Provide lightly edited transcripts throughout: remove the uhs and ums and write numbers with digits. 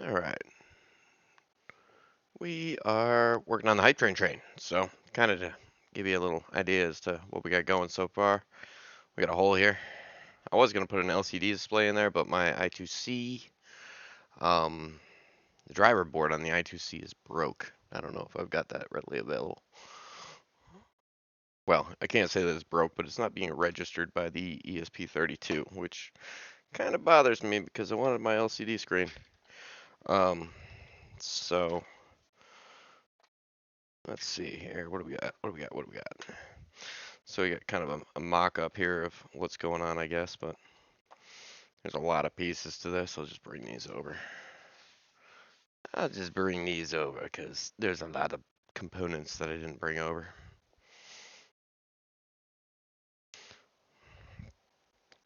All right. We are working on the hype train. So, kind of to give you a little idea as to what we got going so far. We got a hole here. I was going to put an LCD display in there, but my I2C, um, the driver board on the I2C is broke. I don't know if I've got that readily available. Well, I can't say that it's broke, but it's not being registered by the ESP32, which kind of bothers me because I wanted my LCD screen. Um, so let's see here. What do we got? What do we got? What do we got? So we got kind of a mock-up here of what's going on, I guess, but there's a lot of pieces to this. I'll just bring these over. I'll just bring these over because there's a lot of components that I didn't bring over.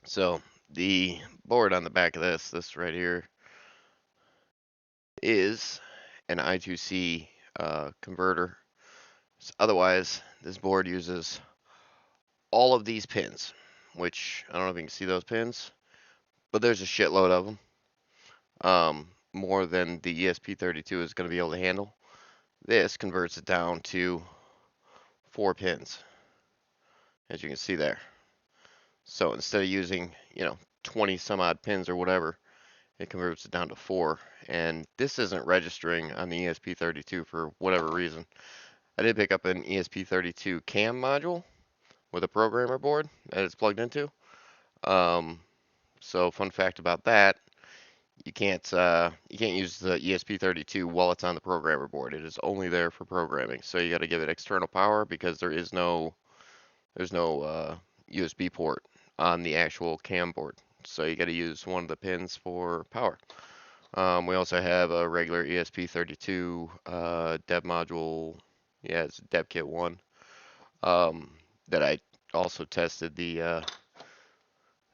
So the board on the back of this right here, is an I2C converter. Otherwise, this board uses all of these pins, which I don't know if you can see those pins, but there's a shitload of them. More than the ESP32 is going to be able to handle. This converts it down to 4 pins, as you can see there. So instead of using, 20 some odd pins or whatever, it converts it down to 4. And this isn't registering on the ESP32 for whatever reason. I did pick up an ESP32 CAM module with a programmer board that it's plugged into. So fun fact about that, you can't use the ESP32 while it's on the programmer board. It is only there for programming. So you got to give it external power because there's no USB port on the actual CAM board. So you got to use one of the pins for power. We also have a regular ESP32 dev module. Yeah, it's dev kit 1 that I also tested the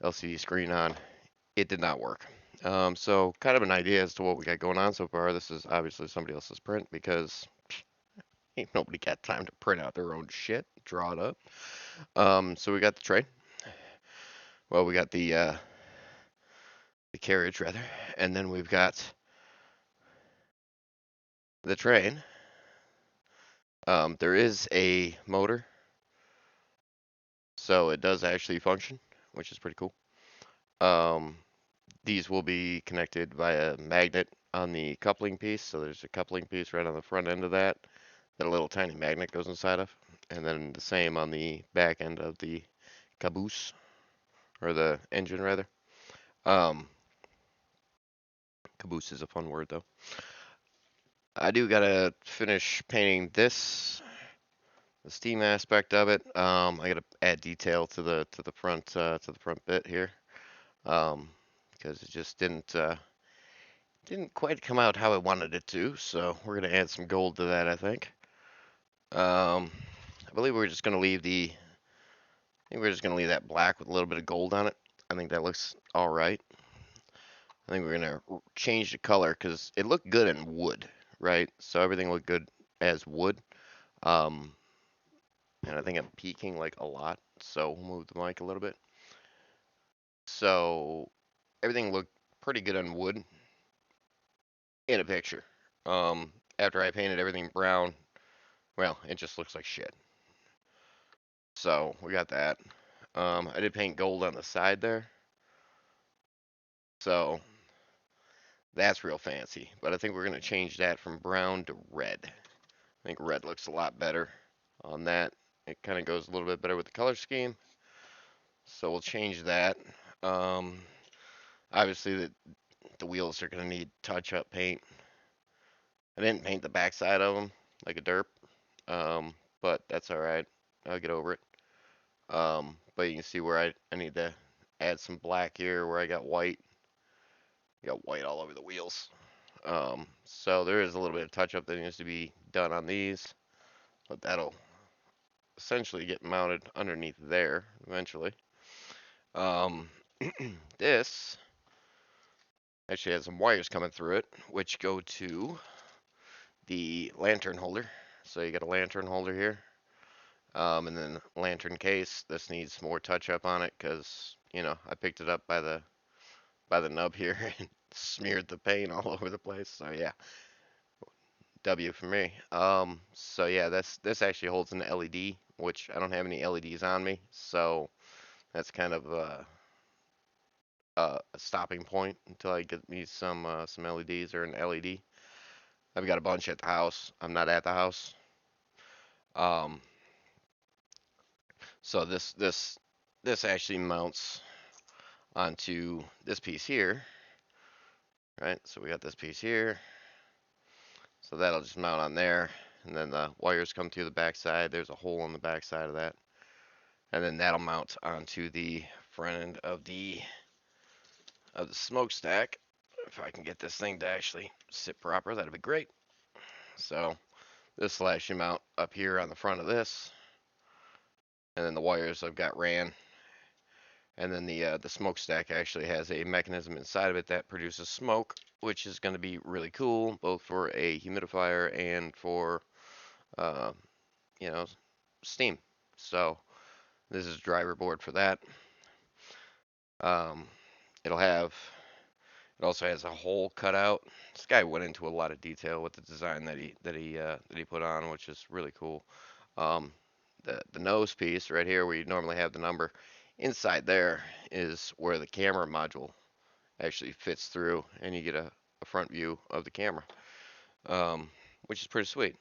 LCD screen on. It did not work. So kind of an idea as to what we got going on so far. This is obviously somebody else's print because ain't nobody got time to print out their own shit, draw it up. So we got the tray. Well, we got the carriage rather, and then we've got the train. There is a motor, so it does actually function, which is pretty cool. These will be connected via magnet on the coupling piece. So there's a coupling piece right on the front end of that a little tiny magnet goes inside of. And then the same on the back end of the caboose, or the engine rather. Um, Caboose is a fun word though. I do gotta finish painting this, the steam aspect of it. I gotta add detail to the front bit here, because it just didn't quite come out how I wanted it to. So we're gonna add some gold to that, I think. I believe we're just gonna leave that black with a little bit of gold on it. I think that looks all right. I think we're gonna change the color because it looked good in wood, right? So everything looked good as wood. Um, and I think I'm peaking like a lot, so we'll move the mic a little bit. So everything looked pretty good on wood in a picture. After I painted everything brown, well, it just looks like shit. So we got that. I did paint gold on the side there, so that's real fancy. But I think we're gonna change that from brown to red. I think red looks a lot better on that. It kind of goes a little bit better with the color scheme. So we'll change that. Um, Obviously, the wheels are going to need touch-up paint. I didn't paint the backside of them like a derp, but that's all right. I'll get over it. But you can see where I need to add some black here where I got white. I got white all over the wheels. So there is a little bit of touch-up that needs to be done on these, but that'll essentially get mounted underneath there eventually. Um, this actually has some wires coming through it, which go to the lantern holder. So you got a lantern holder here, and then lantern case. This needs more touch up on it because I picked it up by the nub here. And smeared the paint all over the place. So yeah, W for me. So yeah, this actually holds an LED, which I don't have any LEDs on me, so that's kind of a stopping point until I get me some LEDs or an LED. I've got a bunch at the house. I'm not at the house. Um, so this actually mounts onto this piece here, right? So we got this piece here. So that'll just mount on there, and then the wires come through the backside. There's a hole in the backside of that, and then that'll mount onto the front end of the smokestack. If I can get this thing to actually sit proper, that'd be great. So this will actually mount up here on the front of this, and then the wires I've got ran, and then the smokestack actually has a mechanism inside of it that produces smoke, which is going to be really cool, both for a humidifier and for uh, you know, steam. So this is driver board for that. Um, it'll have it also has a hole cut out. This guy went into a lot of detail with the design that he put on, which is really cool. Um, the nose piece right here, where you normally have the number, inside there is where the camera module actually fits through, and you get a front view of the camera, which is pretty sweet.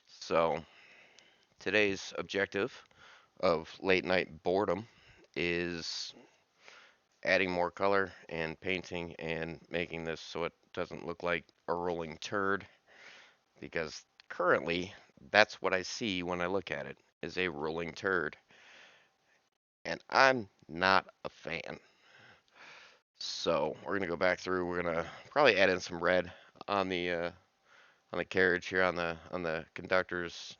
So today's objective of late night boredom is adding more color and painting and making this so it doesn't look like a rolling turd, because currently that's what I see when I look at it, is a rolling turd, and I'm not a fan. So we're gonna go back through. We're gonna probably add in some red on the carriage here, on the conductor's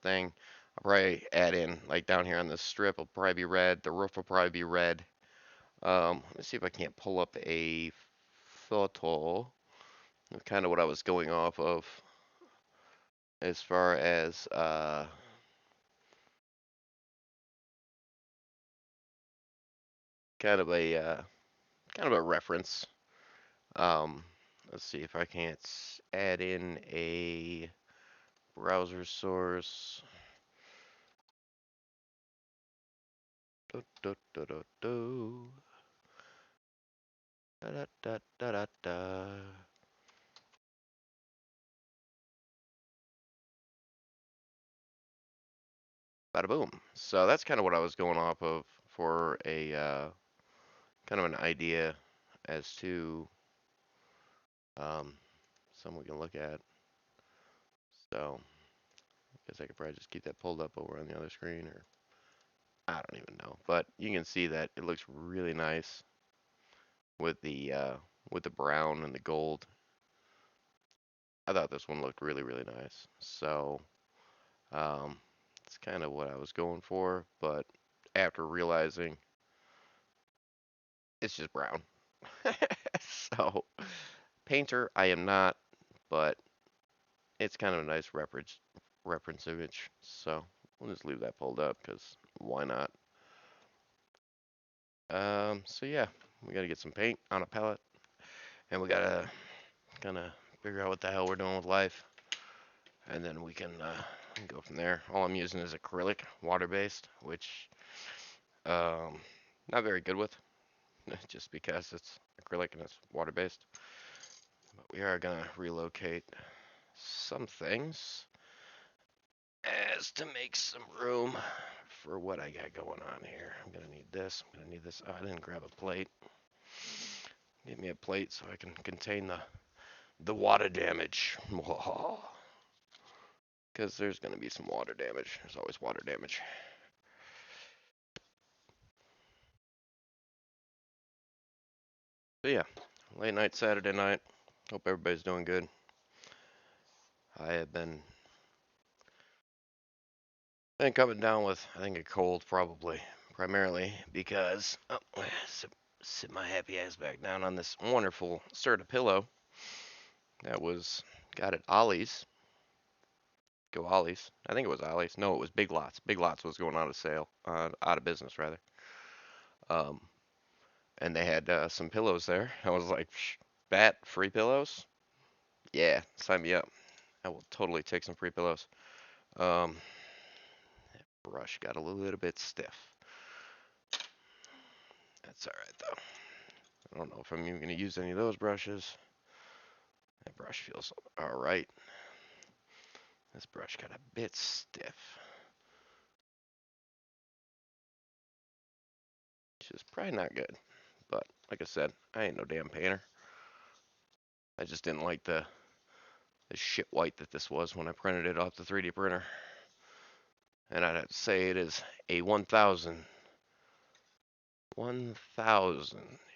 thing. I'll probably add in, like down here on this strip, will probably be red. The roof will probably be red. Let me see if I can't pull up a photo. That's kind of what I was going off of as far as kind of a kind of a reference. Um, let's see if I can't add in a browser source. Do, do, do, do, do. Da, da, da, da, da, da. Bada boom. So that's kind of what I was going off of for a kind of an idea as to um, some we can look at. So I guess I could probably just keep that pulled up over on the other screen, or I don't even know. But you can see that it looks really nice with the brown and the gold. I thought this one looked really, really nice. So um, it's kind of what I was going for, but after realizing it's just brown. So painter I am not, but it's kind of a nice reference image. So we'll just leave that pulled up because why not? So yeah, we got to get some paint on a palette, and we got to kind of figure out what the hell we're doing with life, and then we can go from there. All I'm using is acrylic, water-based, which not very good with, just because it's acrylic and it's water-based. But we are gonna relocate some things as to make some room for what I got going on here. I'm gonna need this. I'm gonna need this. Oh, I didn't grab a plate. Give me a plate so I can contain the water damage. Because there's gonna be some water damage. There's always water damage. So yeah, late night Saturday night. Hope everybody's doing good. I have been coming down with, I think, a cold probably, primarily because sit my happy ass back down on this wonderful Serta pillow that was got at Ollie's. Go Ollie's. I think it was Ollie's. No, it was Big Lots. Big Lots was going out of sale, out of business rather. Um, and they had some pillows there. I was like, bat, free pillows? Yeah, sign me up. I will totally take some free pillows. Um, Brush got a little bit stiff. That's all right though. I don't know if I'm even gonna use any of those brushes. That brush feels all right. This brush got a bit stiff, which is probably not good. But like I said, I ain't no damn painter. I just didn't like the shit white that this was when I printed it off the 3D printer. And I'd have to say it is a 1,000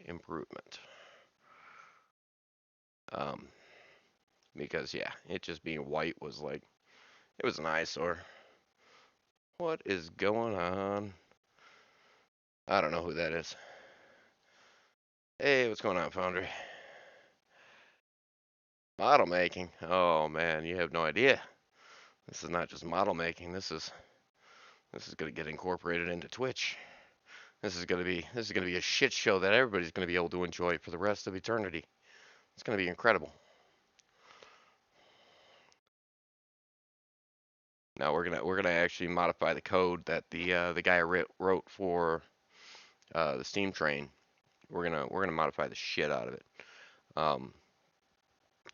improvement. Um, because yeah, it just being white was like, it was an eyesore. What is going on? I don't know who that is. Hey, what's going on, Foundry? Model making. Oh man, you have no idea. This is not just model making. This is gonna get incorporated into Twitch. This is gonna be a shit show that everybody's gonna be able to enjoy for the rest of eternity. It's gonna be incredible. Now we're gonna actually modify the code that the guy wrote for the Steam Train. We're gonna modify the shit out of it, um,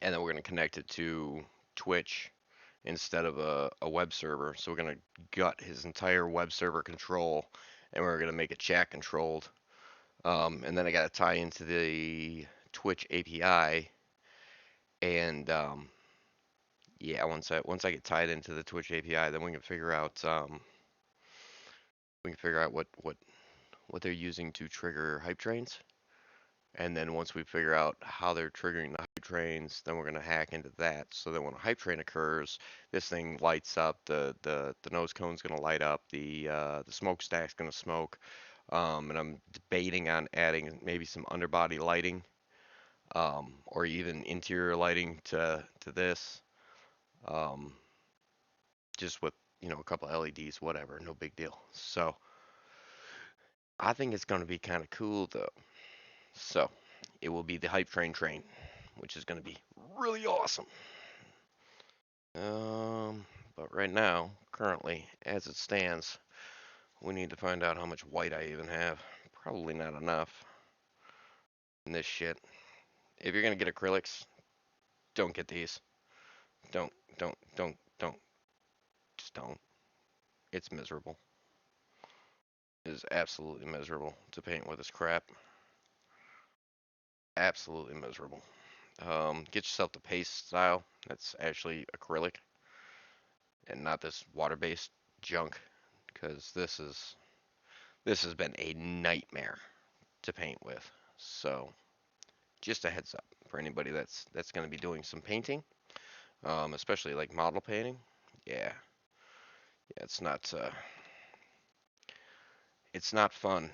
and then we're gonna connect it to Twitch instead of a web server. So we're gonna gut his entire web server control, and we're gonna make it chat controlled. And then I gotta tie into the Twitch API, and yeah, once I get tied into the Twitch API, then we can figure out what they're using to trigger hype trains. And then once we figure out how they're triggering the hype trains, then we're gonna hack into that. So that when a hype train occurs, this thing lights up. The nose cone's gonna light up. The smokestack's gonna smoke. And I'm debating on adding maybe some underbody lighting, or even interior lighting to this. Um, just with a couple LEDs, whatever, no big deal. So I think it's gonna be kind of cool though. So it will be the hype train, which is gonna be really awesome. But right now, currently, as it stands, we need to find out how much white I even have. Probably not enough in this shit. If you're gonna get acrylics, don't get these. Don't, don't. Just don't. It's miserable. It is absolutely miserable to paint with this crap. Absolutely miserable. Get yourself the paste style. That's actually acrylic and not this water-based junk, because this has been a nightmare to paint with. So just a heads up for anybody that's going to be doing some painting, especially like model painting. Yeah, yeah, it's not fun,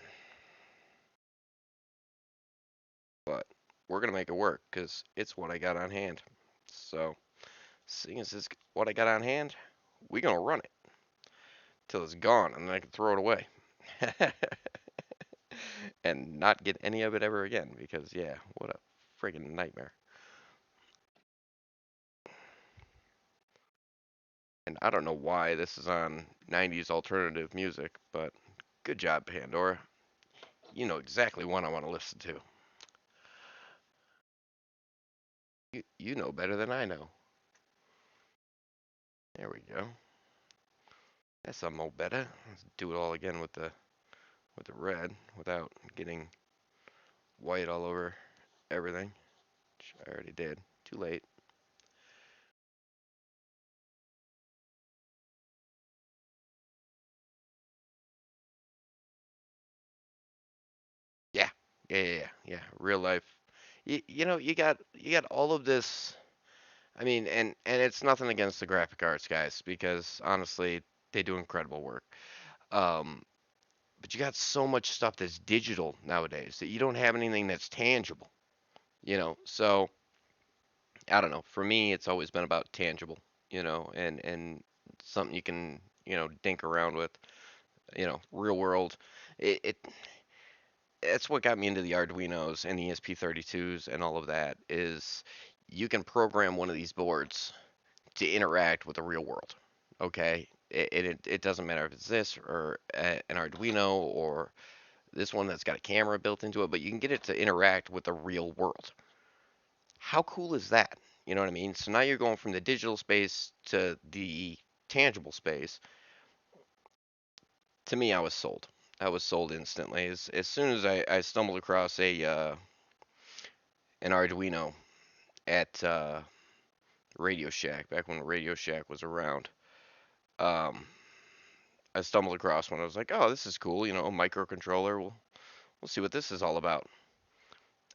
but we're gonna make it work because it's what I got on hand. So seeing as it's what I got on hand, we gonna run it till it's gone, and then I can throw it away. And not get any of it ever again because yeah, what a friggin' nightmare. And I don't know why this is on 90s alternative music, but good job, Pandora. You know exactly what I want to listen to. You know better than I know. There we go. That's some more better. Let's do it all again with the red without getting white all over everything, which I already did. Too late. Yeah, yeah. Real life. You got all of this. I mean, and it's nothing against the graphic arts guys because honestly, they do incredible work. Um, but you got so much stuff that's digital nowadays that you don't have anything that's tangible. So I don't know. For me, it's always been about tangible. And something you can dink around with. Real world. It that's what got me into the Arduinos and the ESP32s and all of that is you can program one of these boards to interact with the real world. Okay, it doesn't matter if it's this or an Arduino or this one that's got a camera built into it, but you can get it to interact with the real world. How cool is that? You know what I mean? So now you're going from the digital space to the tangible space. To me, I was sold. I was sold instantly. As soon as I stumbled across a an Arduino at Radio Shack, back when Radio Shack was around, um, I stumbled across one. I was like, oh, this is cool. You know, a microcontroller. We'll see what this is all about.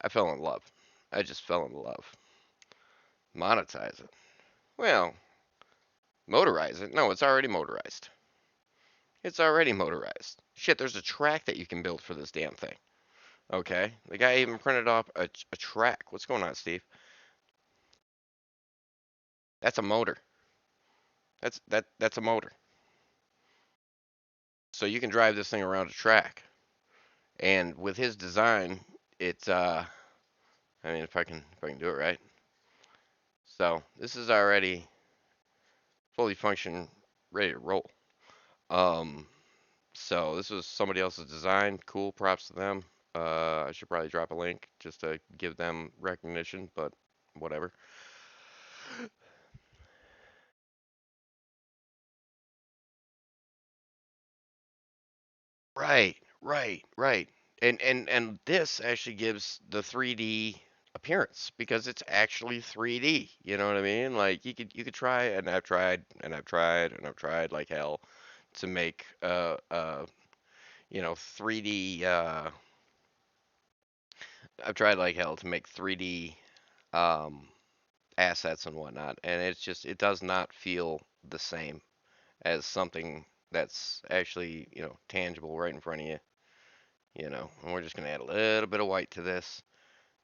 I fell in love. I just fell in love. Monetize it. Well, motorize it. No, it's already motorized. It's already motorized. Shit, there's a track that you can build for this damn thing. Okay, the guy even printed off a track. What's going on, Steve? That's a motor. That's a motor. So you can drive this thing around a track. And with his design, it's I mean if I can do it right. So this is already fully function ready to roll. Um so this was somebody else's design. Cool, props to them. I should probably drop a link just to give them recognition, but whatever. Right, right. And this actually gives the 3D appearance because it's actually 3D. You know what I mean? Like you could try, and I've tried, and I've tried, and I've tried like hell to make 3D. I've tried like hell to make 3D um assets and whatnot, and it does not feel the same as something that's actually tangible right in front of you. And we're just going to add a little bit of white to this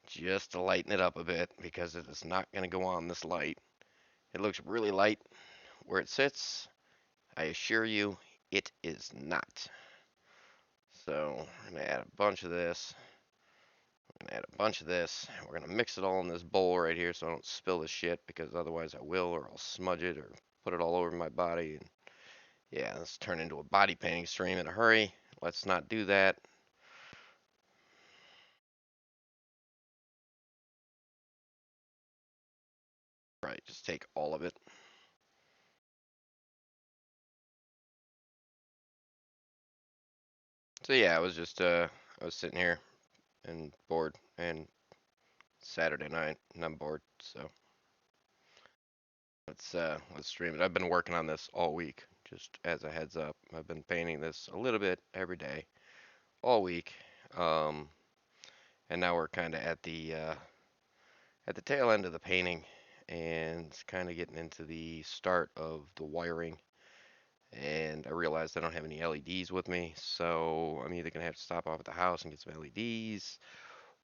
just to lighten it up a bit because it is not going to go on this light. It looks really light where it sits. I assure you, it is not. So I'm going to add a bunch of this. I'm going to add a bunch of this. We're going to mix it all in this bowl right here so I don't spill the shit because otherwise I will, or I'll smudge it or put it all over my body. And yeah, let's turn into a body painting stream in a hurry. Let's not do that. Right, just take all of it. So yeah, I was sitting here and bored and Saturday night and I'm bored, so let's stream it. I've been working on this all week, just as a heads up. I've been painting this a little bit every day, all week. Um, and now we're kind of at the tail end of the painting and kind of getting into the start of the wiring. And I realized I don't have any LEDs with me, so I'm either gonna have to stop off at the house and get some LEDs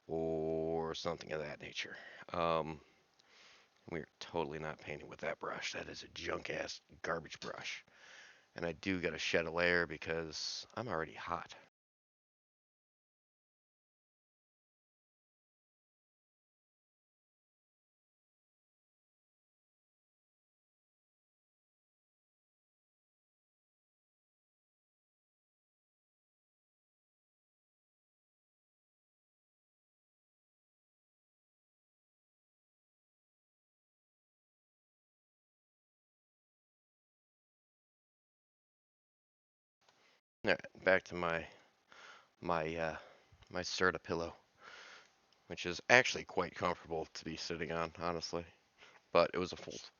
or something of that nature. Um, we're totally not painting with that brush. That is a junk ass garbage brush. And I do gotta shed a layer because I'm already hot. Alright, back to my my Serta pillow, which is actually quite comfortable to be sitting on, honestly. But it was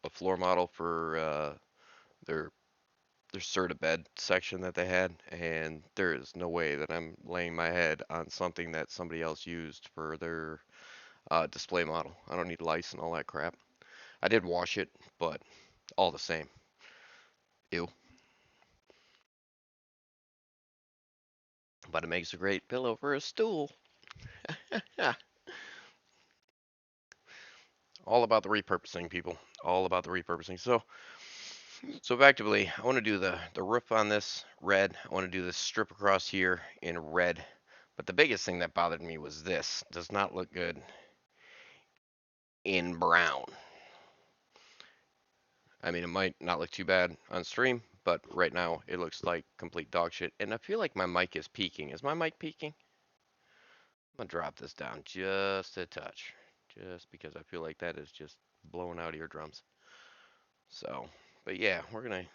a floor model for their their Serta bed section that they had, and there is no way that I'm laying my head on something that somebody else used for their display model. I don't need lice and all that crap. I did wash it, but all the same, ew. But it makes a great pillow for a stool. Yeah, all about the repurposing, people. All about the repurposing. So effectively, I want to do the roof on this red. I want to do this strip across here in red, But the biggest thing that bothered me was this. Does not look good in brown. I mean, it might not look too bad on stream, but right now it looks like complete dog shit. And I feel like my mic is peaking. Is my mic peaking? I'm gonna drop this down just a touch, just because I feel like that is just blowing out eardrums. So, but yeah, we're gonna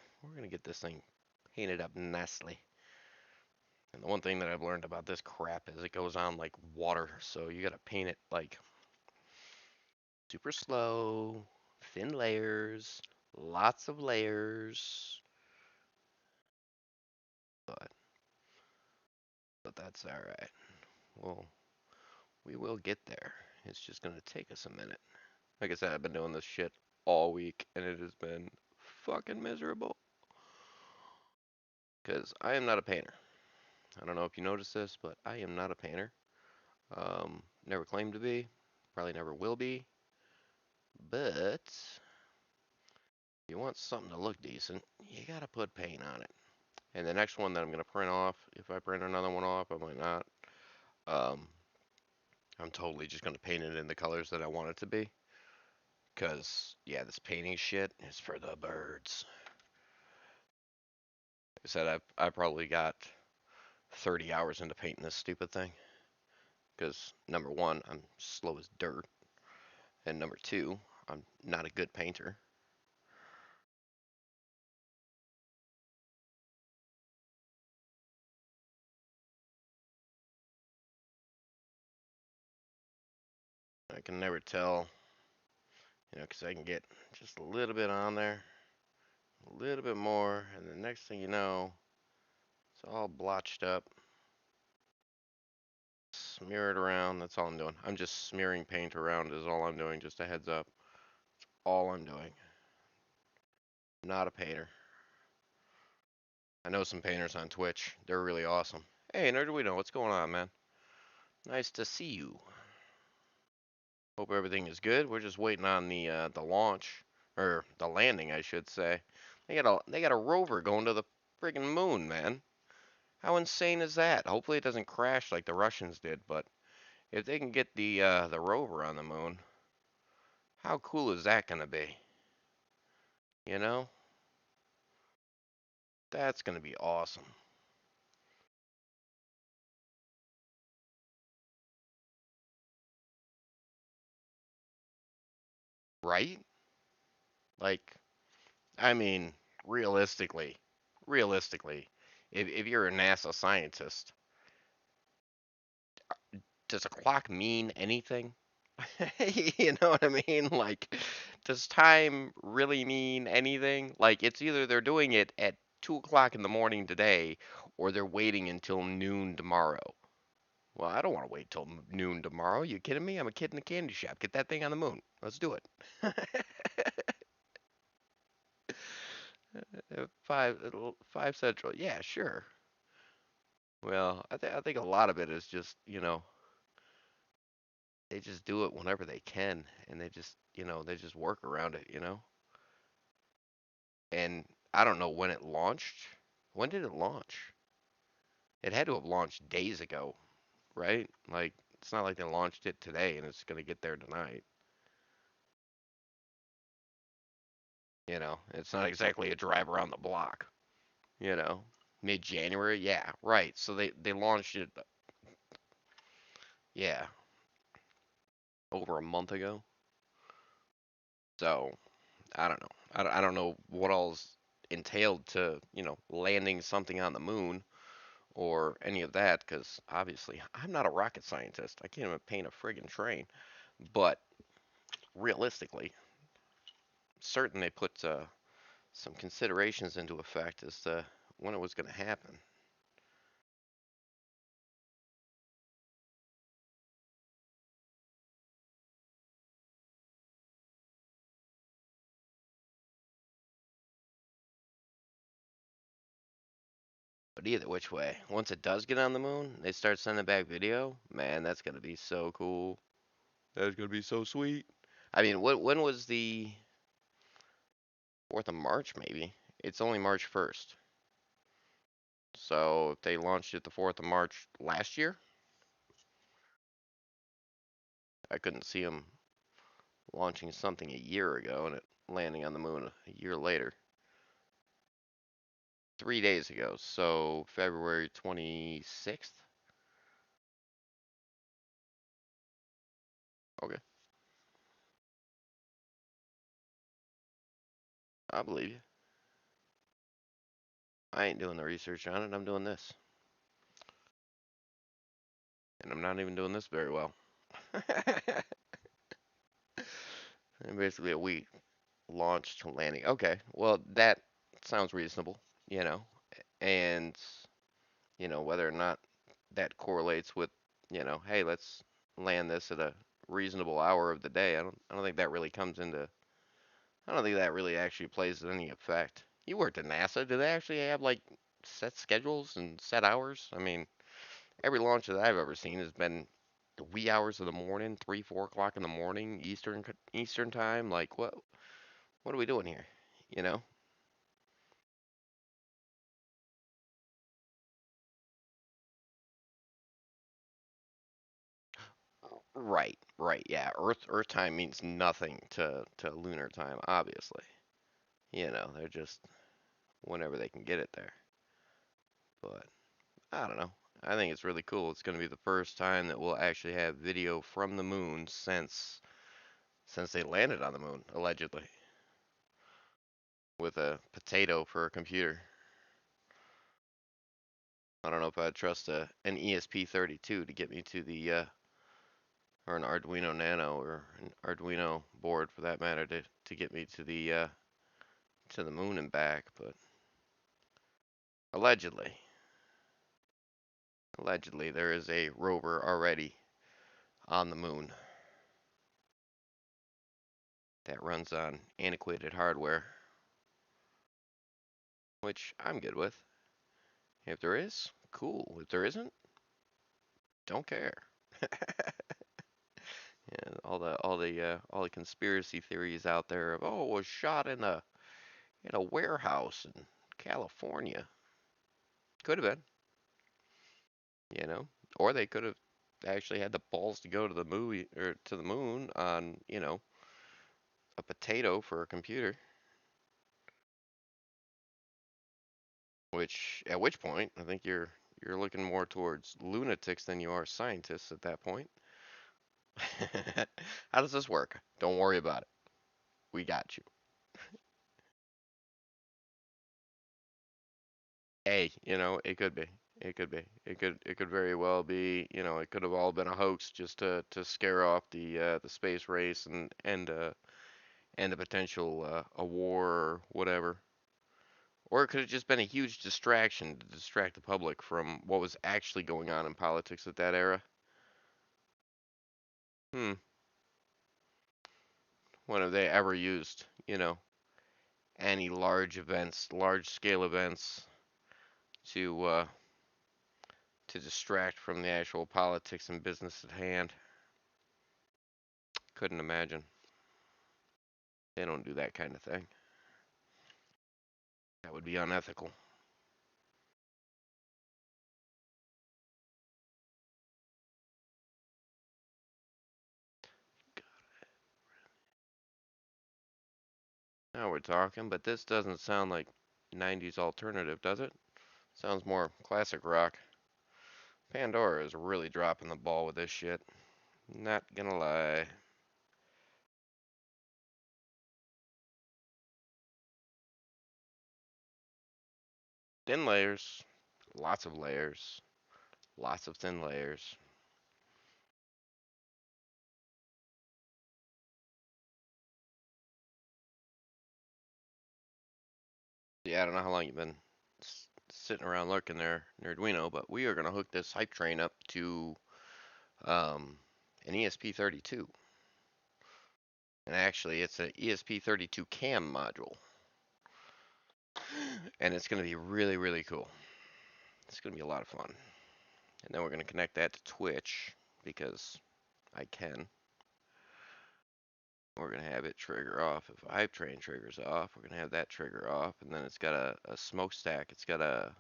get this thing painted up nicely. And the one thing that I've learned about this crap is it goes on like water, so you gotta paint it like super slow, thin layers, lots of layers. But that's all right. Well, we will get there. It's just gonna take us a minute. Like I said, I've been doing this shit all week, and it has been fucking miserable. Because I am not a painter. I don't know if you noticed this, but I am not a painter. Never claimed to be. Probably never will be. But if you want something to look decent, you gotta put paint on it. And the next one that I'm gonna print off, if I print another one off, I might not. Um, I'm totally just gonna paint it in the colors that I want it to be. Cause yeah, this painting shit is for the birds. Like I said, I probably got 30 hours into painting this stupid thing. Because number one, I'm slow as dirt, and number two, I'm not a good painter. I can never tell, because I can get just a little bit on there, a little bit more, and the next thing you know, it's all blotched up. Smear it around. That's all I'm doing. I'm just smearing paint around is all I'm doing. Just a heads up. All I'm doing. Not a painter. I know some painters on Twitch. They're really awesome. Hey, Nerduino, what's going on, man? Nice to see you. Hope everything is good. We're just waiting on the launch or the landing, I should say. They got a rover going to the friggin' moon, man. How insane is that? Hopefully it doesn't crash like the Russians did, but if they can get the rover on the moon, how cool is that gonna be? You know? That's gonna be awesome. Right? Like, I mean, realistically, realistically, if you're a NASA scientist, does a clock mean anything? You know what I mean? Like, does time really mean anything? Like, it's either they're doing it at 2 o'clock in the morning today, or they're waiting until noon tomorrow. Well, I don't want to wait till noon tomorrow. You kidding me? I'm a kid in a candy shop. Get that thing on the moon. Let's do it. Five central. Yeah, sure. Well, I think a lot of it is just they just do it whenever they can, and they just work around it. And I don't know when it launched. When did it launch? It had to have launched days ago, right? Like, it's not like they launched it today and it's gonna get there tonight. It's not exactly a drive around the block. You know, Mid-January, yeah, right. So they launched it, yeah, over a month ago. So I don't know. I don't know what all's entailed to landing something on the moon or any of that, because obviously I'm not a rocket scientist. I can't even paint a friggin' train. But realistically, certain they put some considerations into effect as to when it was going to happen. But either which way, once it does get on the moon, they start sending back video. Man, that's going to be so cool. That's going to be so sweet. I mean, when was the 4th of March, maybe? It's only March 1st. So if they launched it the 4th of March last year, I couldn't see them launching something a year ago and it landing on the moon a year later. 3 days ago, so February 26th. Okay, I believe you. I ain't doing the research on it. I'm doing this, and I'm not even doing this very well. And basically, a week launch to landing. Okay, well that sounds reasonable, you know, and whether or not that correlates with, hey, let's land this at a reasonable hour of the day. I don't think that really comes into. I don't think that really actually plays any effect. You worked at NASA. Do they actually have like set schedules and set hours? I mean, every launch that I've ever seen has been the wee hours of the morning, 3, 4 o'clock in the morning, Eastern time. Like, what are we doing here? You know? Right, right, yeah. Earth time means nothing to lunar time, obviously. They're just whenever they can get it there. But I don't know. I think it's really cool. It's going to be the first time that we'll actually have video from the moon since they landed on the moon, allegedly, with a potato for a computer. I don't know if I'd trust an ESP32 to get me to the or an Arduino Nano or an Arduino board for that matter to get me to the moon and back, but allegedly, allegedly there is a rover already on the moon that runs on antiquated hardware, which I'm good with. If there is, cool. If there isn't, don't care. Yeah, all the conspiracy theories out there of, oh, it was shot in a warehouse in California. Could have been, you know, or they could have actually had the balls to go to the movie or to the moon on, a potato for a computer. At which point, I think you're looking more towards lunatics than you are scientists at that point. How does this work? Don't worry about it. We got you. Hey, it could be. It could be. It could very well be. It could have all been a hoax just to scare off the space race and the potential a war or whatever. Or it could have just been a huge distraction to distract the public from what was actually going on in politics at that era. Hmm. When have they ever used, any large events, large scale events to to distract from the actual politics and business at hand? Couldn't imagine. They don't do that kind of thing. That would be unethical. Now we're talking, but this doesn't sound like 90s alternative, does it? Sounds more classic rock. Pandora is really dropping the ball with this shit. Not gonna lie. Thin layers. Lots of layers. Lots of thin layers. Yeah, I don't know how long you've been sitting around lurking there, Nerdwino, but we are gonna hook this hype train up to um, an ESP32. And actually, it's an ESP32 cam module. And it's going to be really, really cool. It's going to be a lot of fun. And then we're going to connect that to Twitch because I can. We're going to have it trigger off. If Hype Train triggers off, we're going to have that trigger off. And then it's got a smokestack. It's got a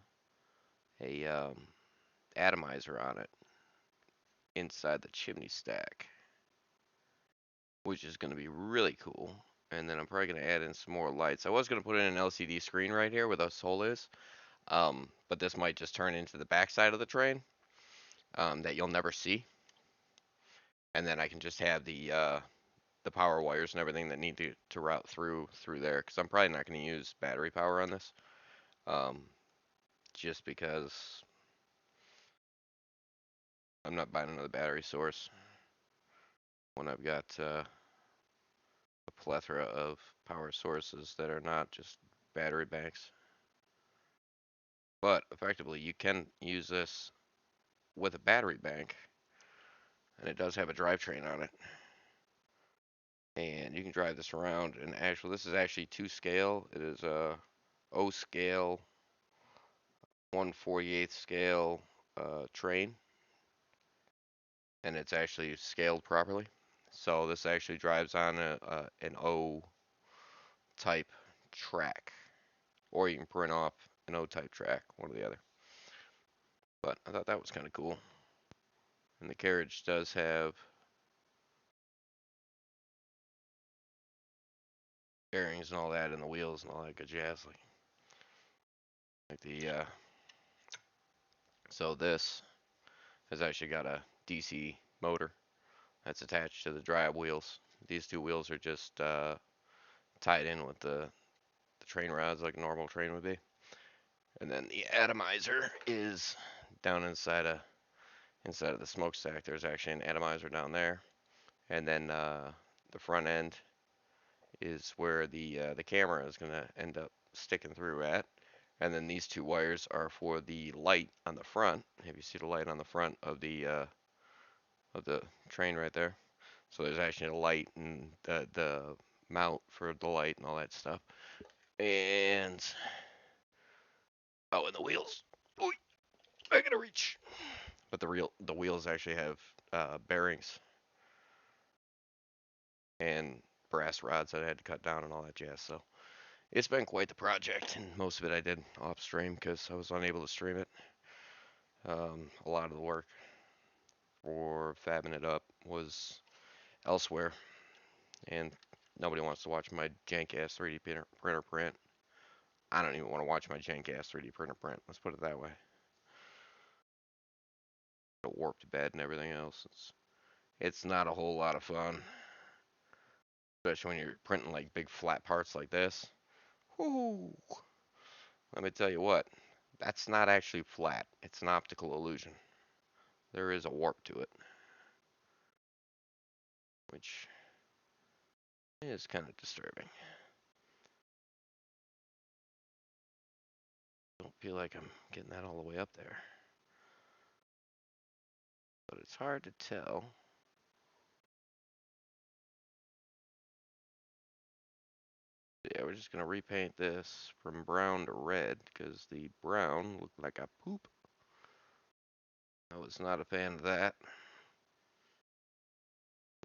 atomizer on it inside the chimney stack. which is going to be really cool. And then I'm probably going to add in some more lights. I was going to put in an LCD screen right here where this hole is, but this might just turn into the backside of the train that you'll never see. And then I can just have the power wires and everything that need to route through there, because I'm probably not going to use battery power on this, um, just because I'm not buying another battery source when I've got a plethora of power sources that are not just battery banks. But effectively, you can use this with a battery bank, and it does have a drivetrain on it. And you can drive this around. And actually, this is actually to scale. It is a O scale, 1/48 scale train, and it's actually scaled properly. So this actually drives on an O type track, or you can print off an O type track, one or the other. But I thought that was kind of cool. And the carriage does have bearings and all that, and the wheels and all that good jazz. Like the so this has actually got a DC motor that's attached to the drive wheels. These two wheels are just tied in with the train rods like a normal train would be. And then the atomizer is down inside of the smokestack. There's actually an atomizer down there, and then the front end is where the camera is gonna end up sticking through at. And then these two wires are for the light on the front. If you see the light on the front of the train right there. So there's actually a light and the mount for the light and all that stuff. And oh, and the wheels. Oy, I gotta reach. But the wheels actually have bearings and brass rods that I had to cut down and all that jazz. So it's been quite the project, and most of it I did off stream because I was unable to stream it. A lot of the work for fabbing it up was elsewhere, and nobody wants to watch my jank ass 3D printer print. I don't even want to watch my jank ass 3D printer print. Let's put it that way. The warped bed and everything else. It's not a whole lot of fun, especially when you're printing like big flat parts like this. Whoo! Let me tell you what. That's not actually flat. It's an optical illusion. There is a warp to it, which is kind of disturbing. Don't feel like I'm getting that all the way up there, but it's hard to tell. Yeah, we're just gonna repaint this from brown to red because the brown looked like a poop. I was not a fan of that.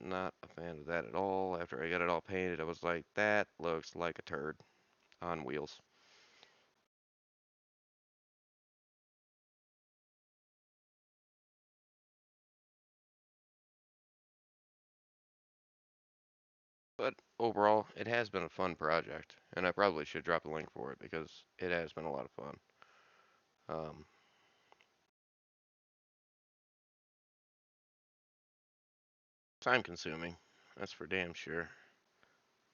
Not a fan of that at all. After I got it all painted, I was like, that looks like a turd on wheels. But overall, it has been a fun project, and I probably should drop a link for it because it has been a lot of fun. Um, Time consuming, that's for damn sure.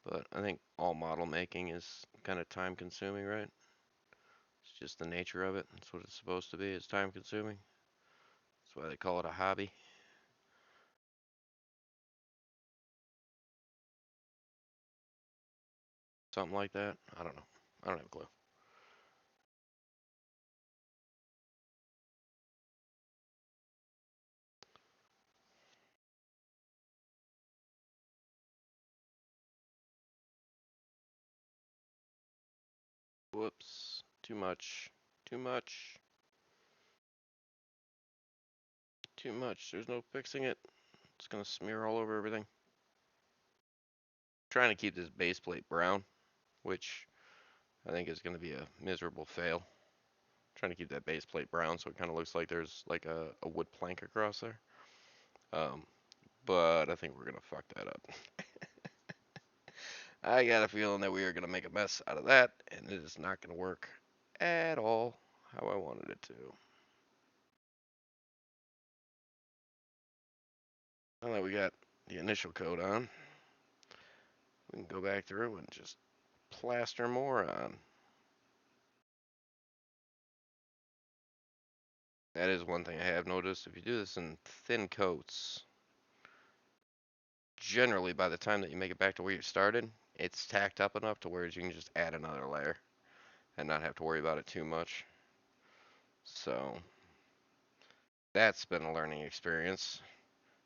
But I think all model making is kind of time consuming, right? It's just the nature of it. That's what it's supposed to be. It's time consuming. That's why they call it a hobby. Something like that. I don't know. I don't have a clue. Whoops. Too much. Too much. Too much. There's no fixing it. It's gonna smear all over everything. Trying to keep this base plate brown, which I think is gonna be a miserable fail. Trying to keep that base plate brown so it kind of looks like there's like a wood plank across there. Um, but I think we're gonna fuck that up. I got a feeling that we are gonna make a mess out of that, and it is not gonna work at all how I wanted it to. Now that we got the initial coat on, we can go back through and just plaster more on. That is one thing I have noticed. If you do this in thin coats, generally by the time that you make it back to where you started, it's tacked up enough to where you can just add another layer and not have to worry about it too much. So that's been a learning experience.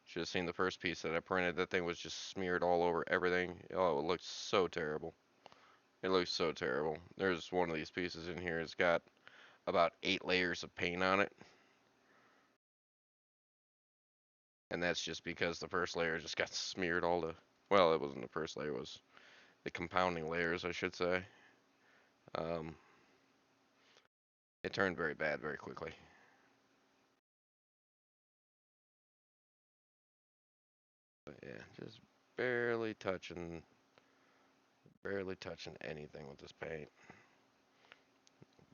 Should have seen the first piece that I printed. That thing was just smeared all over everything. Oh, it looked so terrible. It looks so terrible. There's one of these pieces in here. It's got about 8 layers of paint on it. And that's just because the first layer just got smeared all the, well, it wasn't the first layer, it was the compounding layers, I should say. Um, it turned very bad very quickly. But yeah, just barely touching anything with this paint.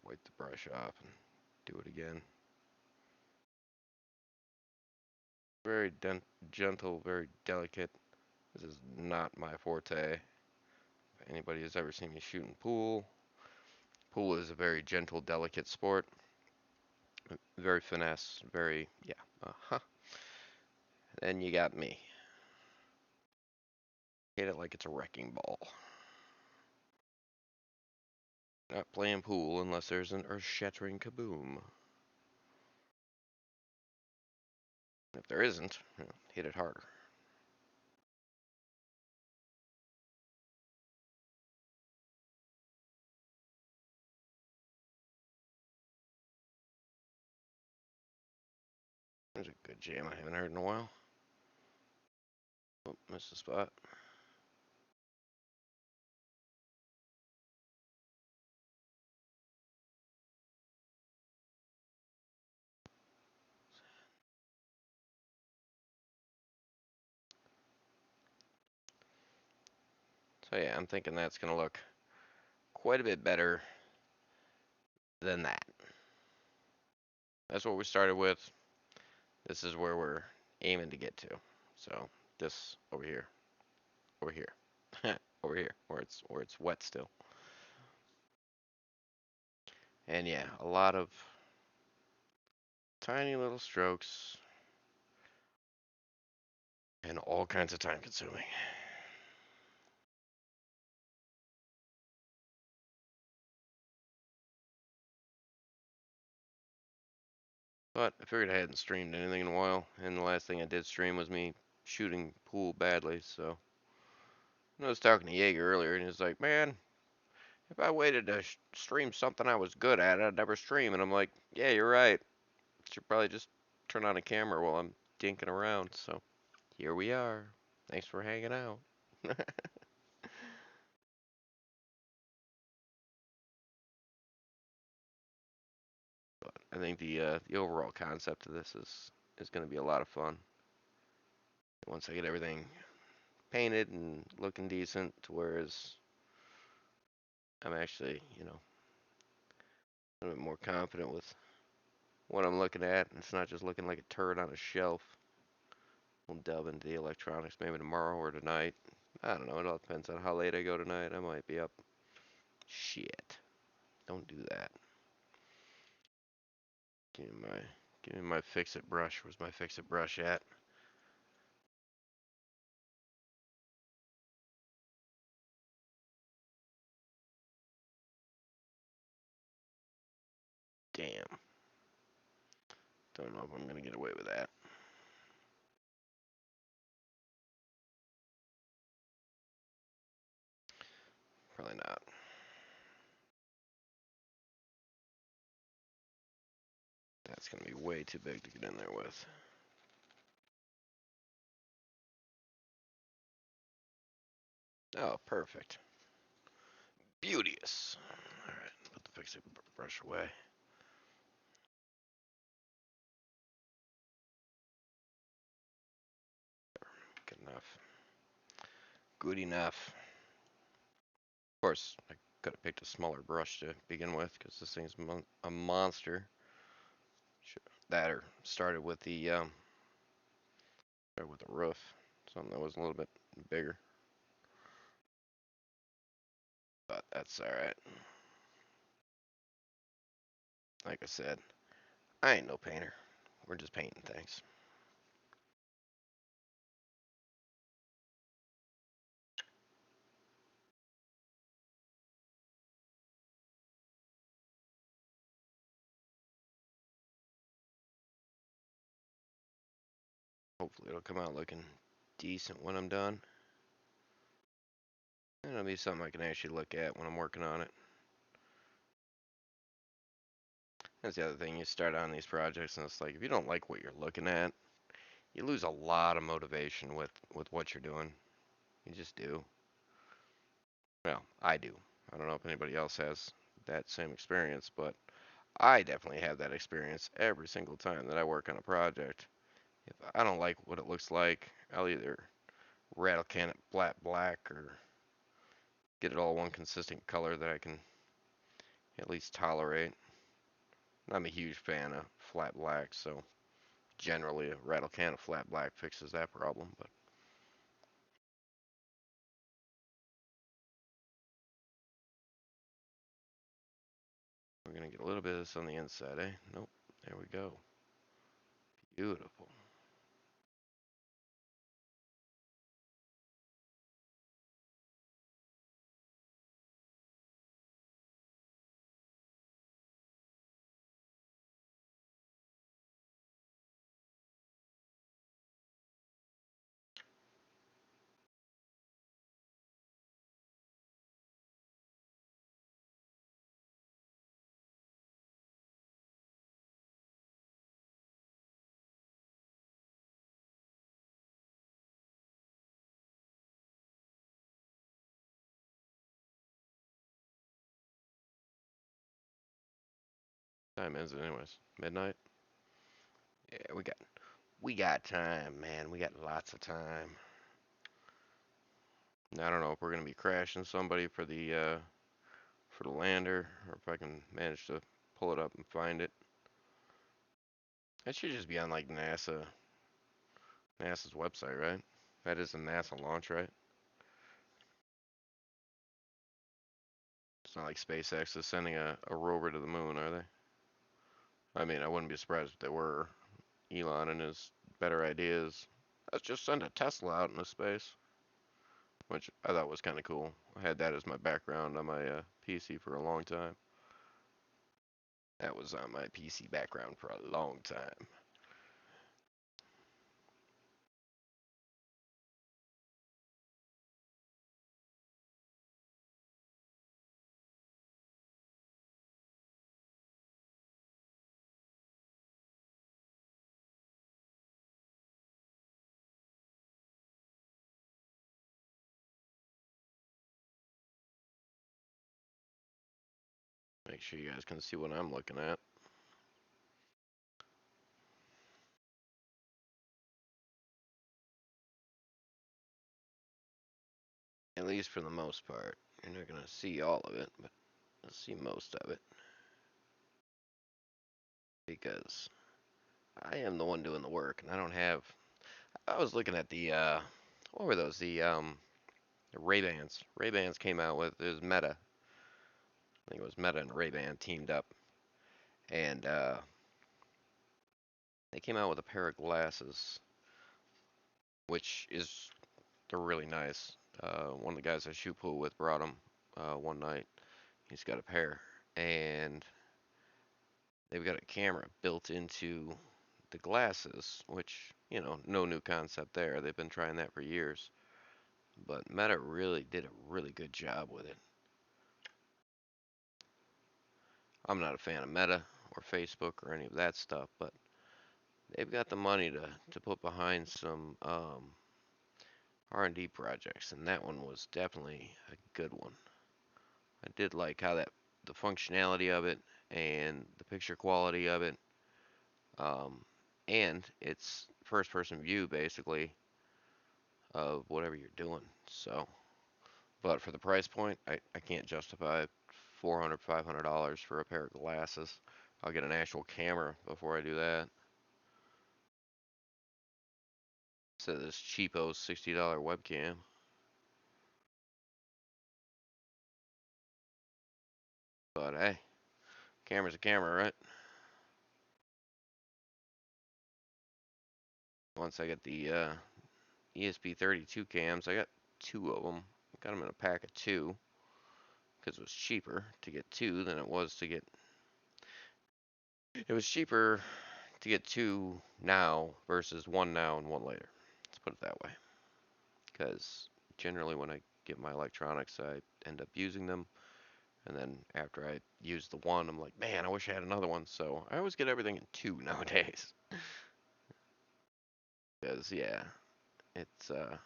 Wipe the brush off and do it again. Very gentle, very delicate. This is not my forte. If anybody has ever seen me shooting pool, pool is a very gentle, delicate sport. Very finesse, very, yeah, uh-huh. Then you got me. Hit it like it's a wrecking ball. Not playing pool unless there's an earth-shattering kaboom. If there isn't, hit it harder. There's a good jam I haven't heard in a while. Oh, missed the spot. So yeah, I'm thinking that's gonna look quite a bit better than that. That's what we started with. This is where we're aiming to get to. So this over here, over here, over here, where it's wet still. And yeah, a lot of tiny little strokes and all kinds of time consuming. But I figured I hadn't streamed anything in a while, and the last thing I did stream was me shooting pool badly, so. I was talking to Jaeger earlier, and he's like, man, if I waited to stream something I was good at, I'd never stream. And I'm like, yeah, you're right. Should probably just turn on a camera while I'm dinking around. So here we are. Thanks for hanging out. I think the overall concept of this is going to be a lot of fun. Once I get everything painted and looking decent, to whereas I'm actually, a little bit more confident with what I'm looking at, and it's not just looking like a turd on a shelf. We'll delve into the electronics maybe tomorrow or tonight. I don't know. It all depends on how late I go tonight. I might be up. Shit. Don't do that. Give me my give me my fix-it brush. Where's my fix-it brush at? Damn. Don't know if I'm gonna get away with that. Probably not. That's gonna be way too big to get in there with. Oh, perfect. Beauteous. Alright, put the fix-it brush away. enough. Good enough. Of course, I could have picked a smaller brush to begin with because this thing's a monster. That or started with the roof, something that was a little bit bigger. But that's all right. Like I said, I ain't no painter. We're just painting things. Hopefully it'll come out looking decent when I'm done. And it'll be something I can actually look at when I'm working on it. That's the other thing. You start on these projects, and it's like if you don't like what you're looking at, you lose a lot of motivation with what you're doing. You just do. Well, I do. I don't know if anybody else has that same experience, but I definitely have that experience every single time that I work on a project. If I don't like what it looks like, I'll either rattle can it black or get it all one consistent color that I can at least tolerate. I'm a huge fan of flat black, so generally a rattle can of flat black fixes that problem. But we're gonna get a little bit of this on the inside, eh? Nope. There we go. Beautiful. Time is it anyways? Midnight? Yeah, we got time, man. We got lots of time. Now, I don't know if we're gonna be crashing somebody for the lander, or if I can manage to pull it up and find it. That should just be on like NASA's website, right? That is a NASA launch, right? It's not like SpaceX is sending a rover to the moon, are they? I mean, I wouldn't be surprised if they were. Elon and his better ideas. Let's just send a Tesla out into space, which I thought was kind of cool. I had that as my background on my PC for a long time. That was on my PC background for a long time. Make sure you guys can see what I'm looking at. At least for the most part. You're not going to see all of it, but you'll see most of it. Because I am the one doing the work, and I don't have. I was looking at what were those? The Ray-Bans. Ray-Bans came out with, it was Meta. I think it was Meta and Ray-Ban teamed up. And they came out with a pair of glasses, which is, they're really nice. One of the guys I shoot pool with brought them one night. He's got a pair. And they've got a camera built into the glasses, which, no new concept there. They've been trying that for years. But Meta really did a really good job with it. I'm not a fan of Meta or Facebook or any of that stuff, but they've got the money to put behind some R&D projects, and that one was definitely a good one. I did like how the functionality of it and the picture quality of it, um, and it's first-person view basically. of whatever you're doing. So, but for the price point, I can't justify $400, $500 for a pair of glasses. I'll get an actual camera before I do that. Instead of this cheapo $60 webcam. But hey, camera's a camera, right? Once I get the ESP32 cams, I got two of them. Got them in a pack of two because it was cheaper to get two than it was to get. It was cheaper to get two now versus one now and one later. Let's put it that way. Because generally, when I get my electronics, I end up using them. And then after I use the one, I'm like, man, I wish I had another one. So I always get everything in two nowadays. Because, yeah, it's, I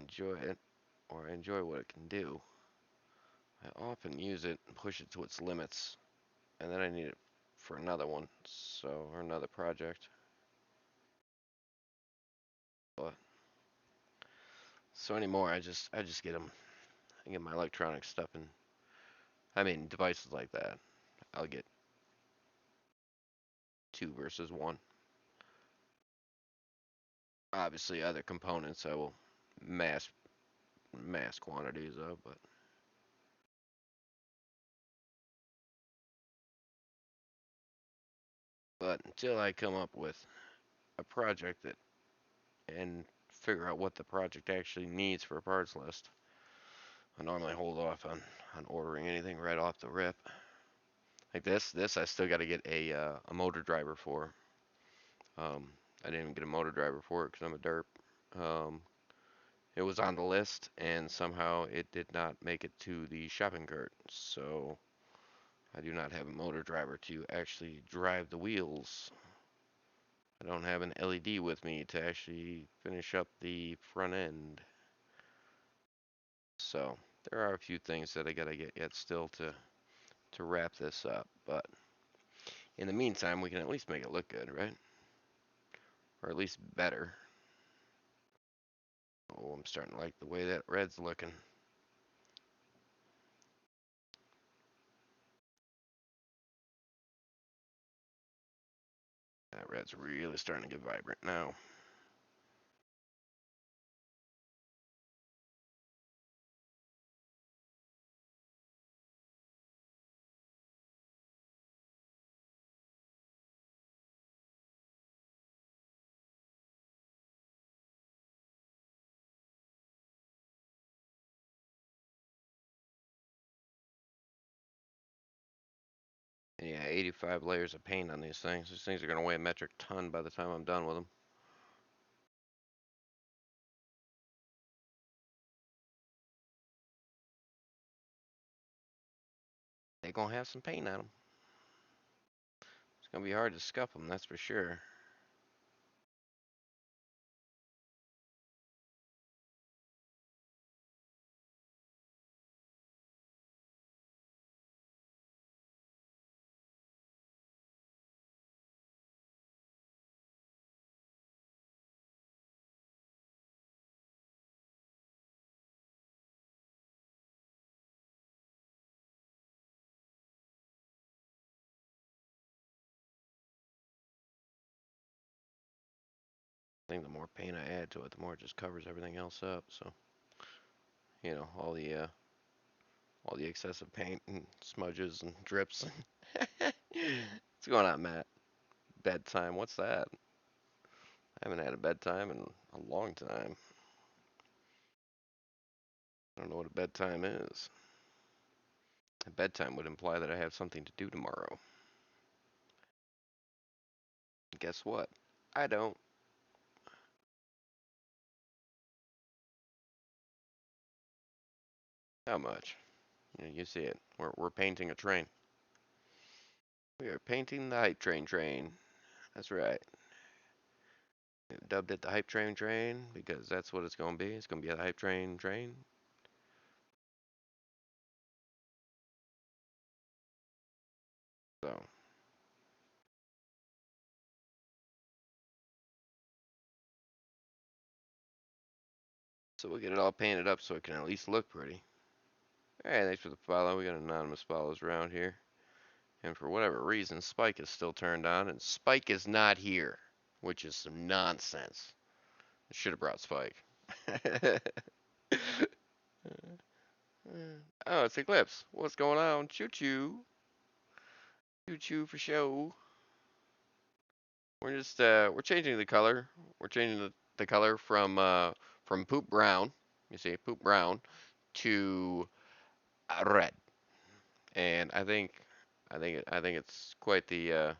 enjoy it, or I enjoy what it can do, I often use it and push it to its limits. And then I need it for another one, so, or another project. But, so anymore, I just get them. I get my electronic stuff and, I mean, devices like that. I'll get two versus one. Obviously, other components I will mass mass quantities of, but until I come up with a project that and figure out what the project actually needs for a parts list, I normally hold off on ordering anything right off the rip. Like this I still got to get a motor driver for. Um, I didn't even get a motor driver for it because I'm a derp. Um, it was on the list and somehow it did not make it to the shopping cart. So I do not have a motor driver to actually drive the wheels. I don't have an LED with me to actually finish up the front end. So there are a few things that I gotta get yet still to wrap this up. But in the meantime, we can at least make it look good, right? Or at least better. Oh, I'm starting to like the way that red's looking. That red's really starting to get vibrant now. And yeah, 85 layers of paint on these things. These things are going to weigh a metric ton by the time I'm done with them. They're going to have some paint on them. It's going to be hard to scuff them, that's for sure. I think the more paint I add to it, the more it just covers everything else up. So, you know, all the excessive paint and smudges and drips. What's going on, Matt? Bedtime. What's that? I haven't had a bedtime in a long time. I don't know what a bedtime is. A bedtime would imply that I have something to do tomorrow. Guess what? I don't. How much? You see it. We're painting a train. We are painting the hype train. That's right. We dubbed it the hype train because that's what it's going to be. It's going to be a hype train. So, So we'll get it all painted up so it can at least look pretty. Alright, thanks for the follow. We got anonymous follows around here. And for whatever reason, Spike is still turned on, and Spike is not here, which is some nonsense. I should have brought Spike. Oh, it's Eclipse. What's going on? Choo choo. Choo choo for show. We're just we're changing the color. We're changing the color from poop brown, you see, poop brown to red. And I think it's quite the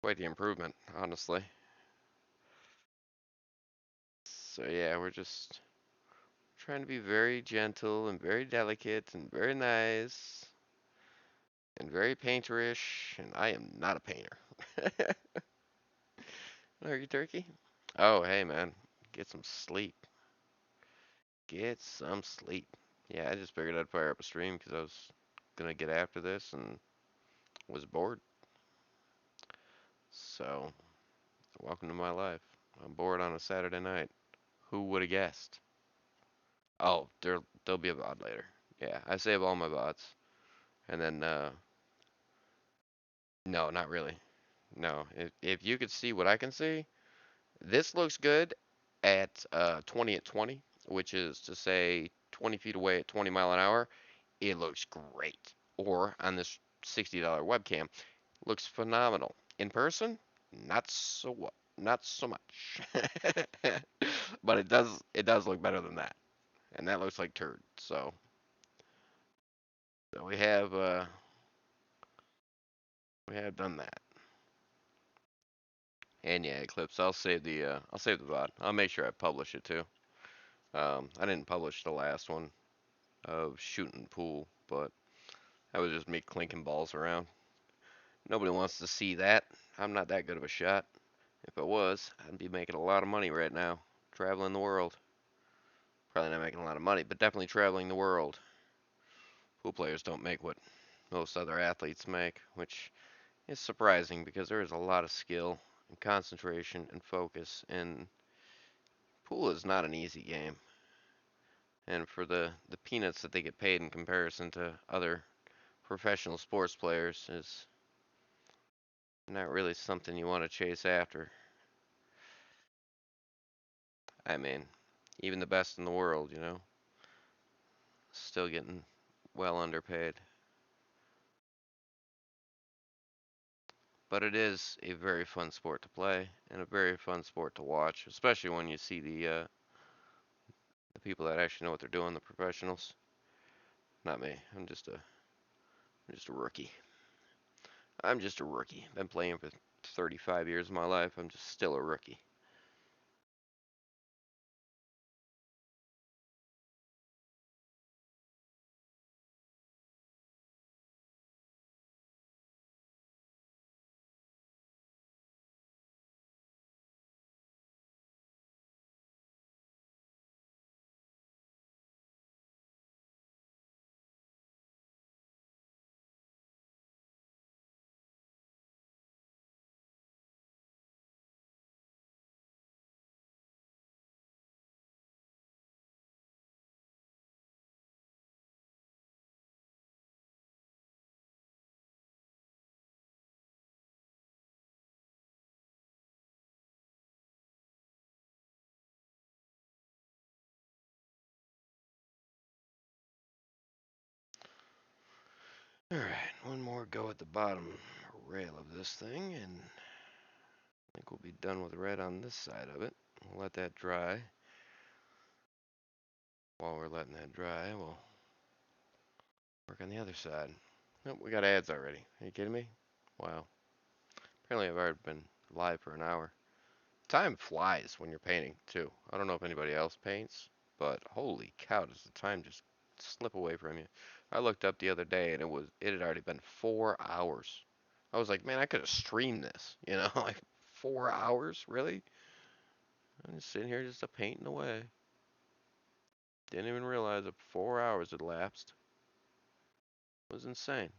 improvement, honestly. So yeah, we're just trying to be very gentle and very delicate and very nice and very painterish, and I am not a painter. Turkey turkey. Oh, hey man, get some sleep. Get some sleep. Yeah, I just figured I'd fire up a stream because I was gonna get after this and was bored. So, welcome to my life. I'm bored on a Saturday night. Who would have guessed? Oh, there'll be a VOD later. Yeah, I save all my VODs, and then no, not really. No, if you could see what I can see, this looks good at 20 at 20, which is to say 20 feet away at 20 mile an hour. It looks great. Or on this $60 webcam, looks phenomenal. In person, not so much. But it does look better than that. And that looks like turd. So we have done that. And yeah, Eclipse, I'll save the VOD. I'll make sure I publish it too. I didn't publish the last one of shooting pool, but that was just me clinking balls around. Nobody wants to see that. I'm not that good of a shot. If I was, I'd be making a lot of money right now, traveling the world. Probably not making a lot of money, but definitely traveling the world. Pool players don't make what most other athletes make, which is surprising because there is a lot of skill and concentration and focus, and pool is not an easy game. And for the peanuts that they get paid in comparison to other professional sports players is not really something you want to chase after. I mean, even the best in the world, still getting well underpaid. But it is a very fun sport to play and a very fun sport to watch, especially when you see the people that actually know what they're doing, the professionals. Not me. I'm just a rookie. I'm just a rookie. Been playing for 35 years of my life. I'm just still a rookie. Alright, one more go at the bottom rail of this thing, and I think we'll be done with red on this side of it. We'll let that dry. While we're letting that dry, we'll work on the other side. Nope, we got ads already. Are you kidding me? Wow. Apparently I've already been live for an hour. Time flies when you're painting, too. I don't know if anybody else paints, but holy cow, does the time just slip away from you. I looked up the other day and it had already been 4 hours. I was like, man, I could have streamed this, like 4 hours, really? I'm just sitting here just a painting away. Didn't even realize that 4 hours had elapsed. It was insane.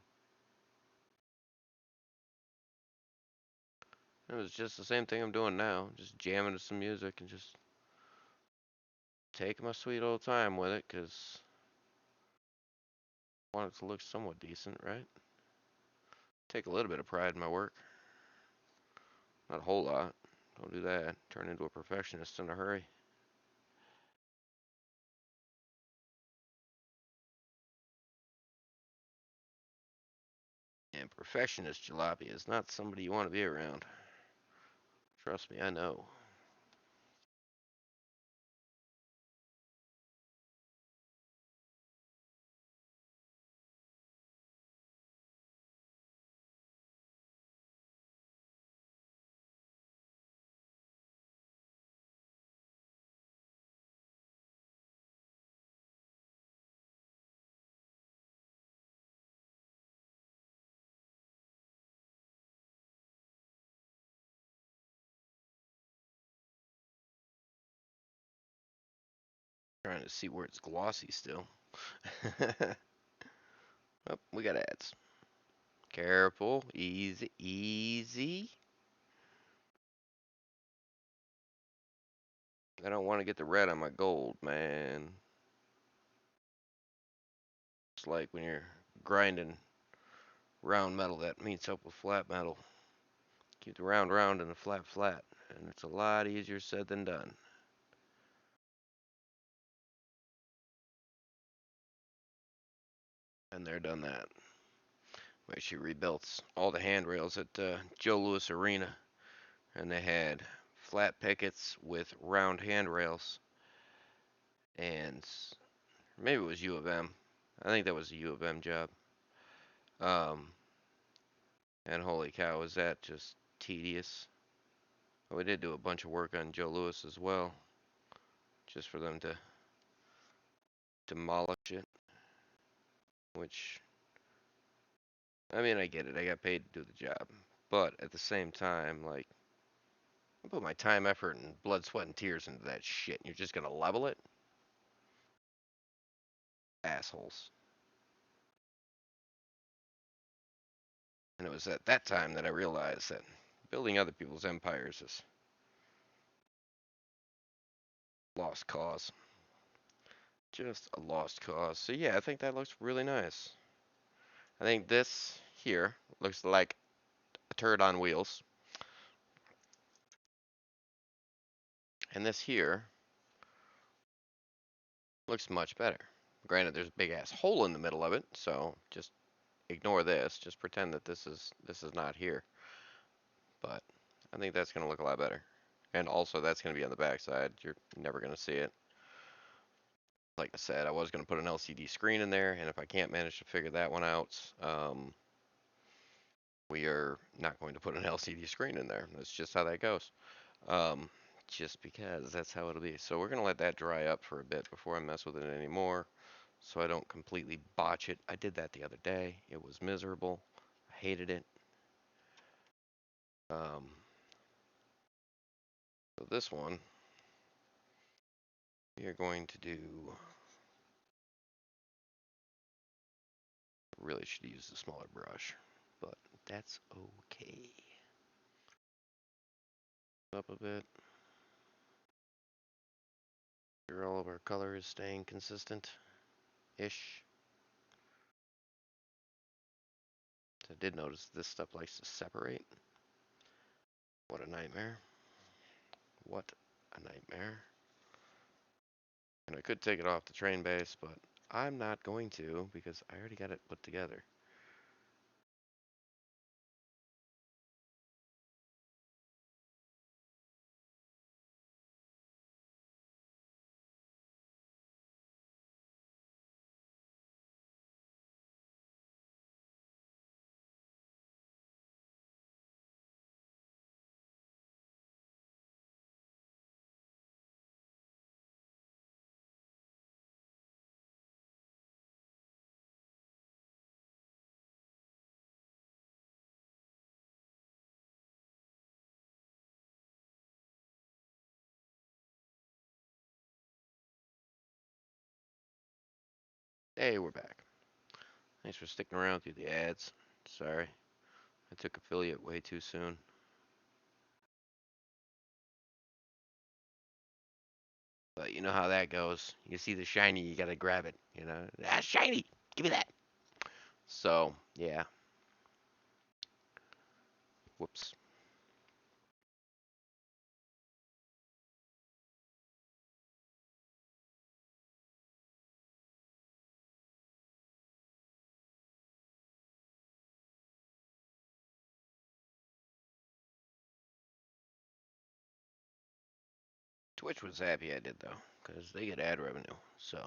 It was just the same thing I'm doing now, just jamming to some music and just taking my sweet old time with it because I want it to look somewhat decent, right? Take a little bit of pride in my work. Not a whole lot. Don't do that. Turn into a perfectionist in a hurry. And perfectionist jalopy is not somebody you want to be around. Trust me, I know. Trying to see where it's glossy still. Oh, we got ads. Careful, easy, easy. I don't want to get the red on my gold, man. It's like when you're grinding round metal that meets up with flat metal. Keep the round round and the flat flat, and it's a lot easier said than done. And they're done that. Where she rebuilt all the handrails at Joe Louis Arena, and they had flat pickets with round handrails, and maybe it was U of M. I think that was a U of M job. Um, and holy cow, was that just tedious. We did do a bunch of work on Joe Louis as well, just for them to demolish it, which, I mean, I get it. I got paid to do the job. But at the same time, like, I put my time, effort, and blood, sweat, and tears into that shit, and you're just gonna level it? Assholes. And it was at that time that I realized that building other people's empires is lost cause. Just a lost cause. So yeah, I think that looks really nice. I think this here looks like a turd on wheels. And this here looks much better. Granted, there's a big ass hole in the middle of it, so just ignore this. Just pretend that this is not here. But I think that's gonna look a lot better. And also, that's gonna be on the back side. You're never gonna see it. Like I said, I was gonna put an LCD screen in there, and if I can't manage to figure that one out, we are not going to put an LCD screen in there. That's just how that goes. Um, just because that's how it'll be. So we're gonna let that dry up for a bit before I mess with it anymore, so I don't completely botch it. I did that the other day. It was miserable. I hated it. Um, so this one, we are going to do. Really should use a smaller brush, but that's okay. Up a bit. Sure, all of our color is staying consistent-ish. I did notice this stuff likes to separate. What a nightmare. What a nightmare. And I could take it off the train base, but I'm not going to because I already got it put together. Hey, we're back. Thanks for sticking around through the ads. Sorry, I took affiliate way too soon. But you know how that goes. You see the shiny, you gotta grab it. You know, ah, shiny, give me that. So yeah. Whoops. Twitch was happy I did though, because they get ad revenue. So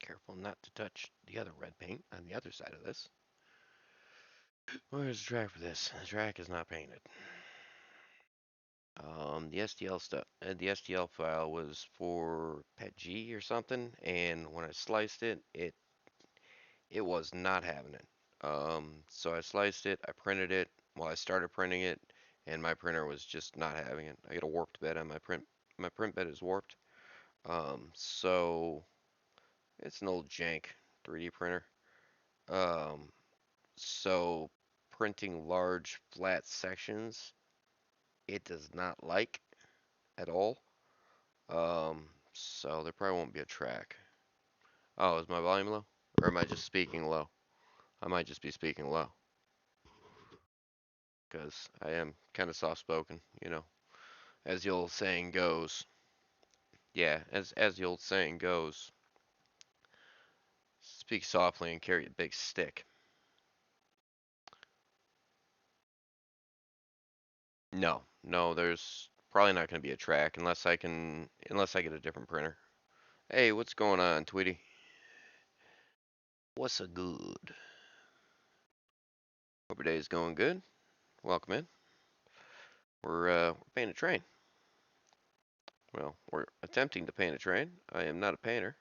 careful not to touch the other red paint on the other side of this. Where's the track for this? The track is not painted. The STL stuff, the STL file was for PETG or something, and when I sliced it, it was not having it. So I sliced it, I printed it. Well, I started printing it, and my printer was just not having it. I got a warped bed on my print. My print bed is warped. So it's an old jank 3D printer. Um, so printing large flat sections, it does not like at all. So there probably won't be a track. Oh, is my volume low? Or am I just speaking low? I might just be speaking low. Because I am kind of soft spoken, as the old saying goes. Yeah, as the old saying goes, speak softly and carry a big stick. No, no, there's probably not going to be a track unless I get a different printer. Hey, what's going on, Tweety? What's a good? Hope your day is going good. Welcome in. We're painting a train. Well, we're attempting to paint a train. I am not a painter,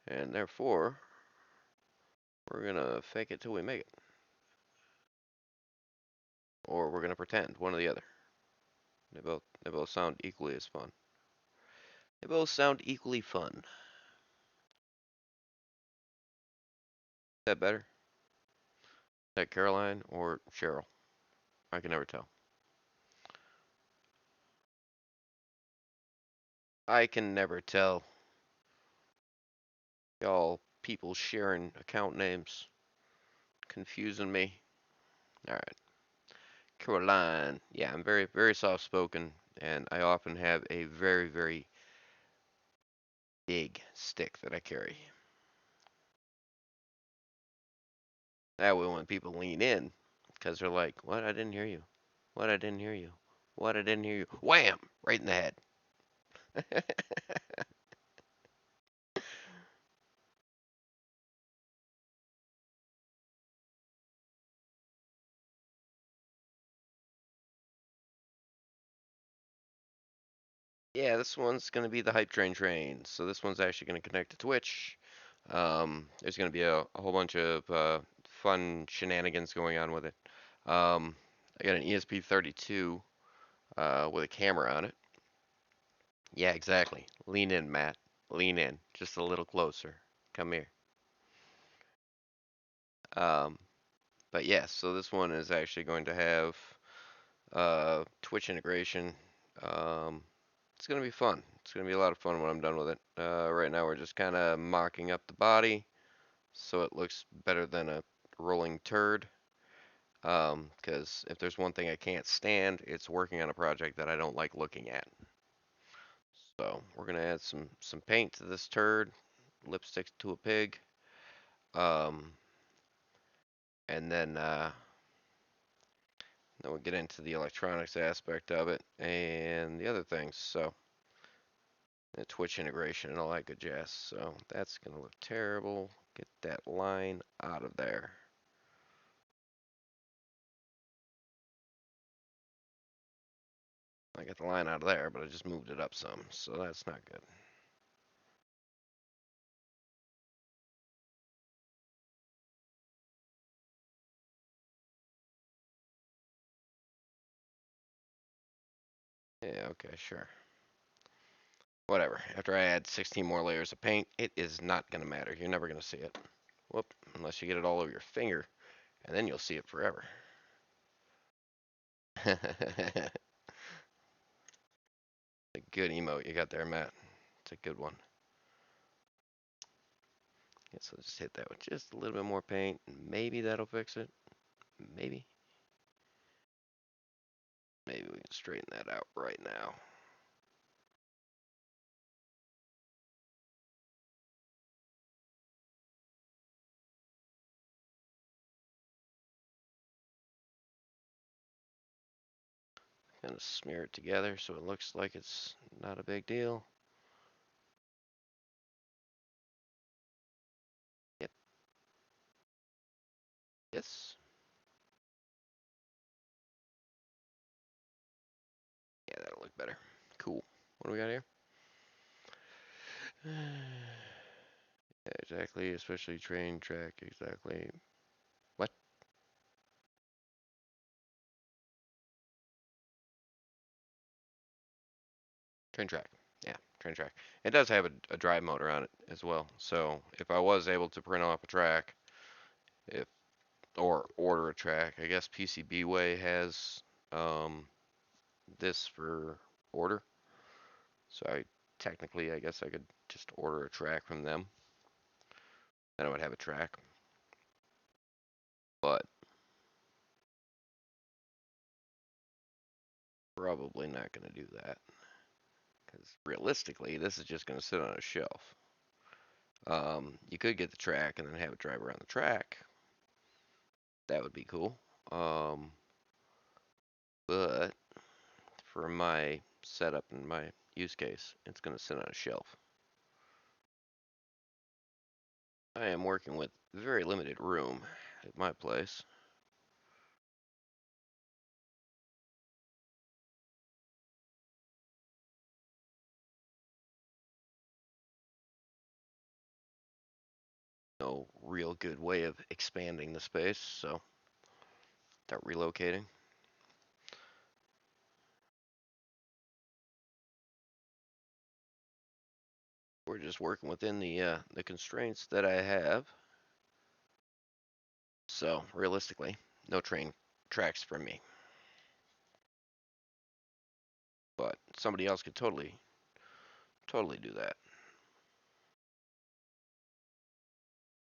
and therefore we're gonna fake it till we make it. Or we're gonna pretend, one or the other. They both sound equally as fun. They both sound equally fun. Is that better? Is that Caroline or Cheryl? I can never tell. I can never tell. Y'all people sharing account names, confusing me. Alright. Caroline. Yeah, I'm very, very soft spoken, and I often have a very, very big stick that I carry. That way, when people lean in, because they're like, "What? I didn't hear you. What? I didn't hear you. What? I didn't hear you." Wham! Right in the head. Yeah, this one's going to be the Hype Train. So this one's actually going to connect to Twitch. There's going to be a whole bunch of fun shenanigans going on with it. I got an ESP32 with a camera on it. Yeah, exactly. Lean in, Matt. Lean in. Just a little closer. Come here. Um, but yeah, so this one is actually going to have Twitch integration. Um, it's going to be fun. It's going to be a lot of fun when I'm done with it. Right now we're just kind of mocking up the body so it looks better than a rolling turd. Because if there's one thing I can't stand, it's working on a project that I don't like looking at. So we're gonna add some paint to this turd, lipstick to a pig, um, and then we'll get into the electronics aspect of it and the other things. So the Twitch integration and all that good jazz. So that's gonna look terrible. Get that line out of there. I got the line out of there, but I just moved it up some, so that's not good. Yeah, okay, sure. Whatever. After I add 16 more layers of paint, it is not going to matter. You're never going to see it. Whoop. Unless you get it all over your finger, and then you'll see it forever. A good emote you got there, Matt. It's a good one. Yeah, so just hit that with just a little bit more paint. Maybe that'll fix it. Maybe. Maybe we can straighten that out right now. Kind of smear it together so it looks like it's not a big deal. Yep. Yes. Yeah, that'll look better. Cool. What do we got here? Yeah, exactly, especially train track, exactly. What? Train track. Yeah, train track. It does have a drive motor on it as well. So if I was able to print off a track, if or order a track, I guess PCBWay has um, this for order. So technically, I guess I could just order a track from them. Then I would have a track. But probably not going to do that. Because realistically, this is just going to sit on a shelf. You could get the track and then have it drive around the track. That would be cool. But for my setup and my use case, it's going to sit on a shelf. I am working with very limited room at my place. No no real good way of expanding the space, so start relocating. We're just working within the constraints that I have. So realistically, no train tracks for me. But somebody else could totally do that.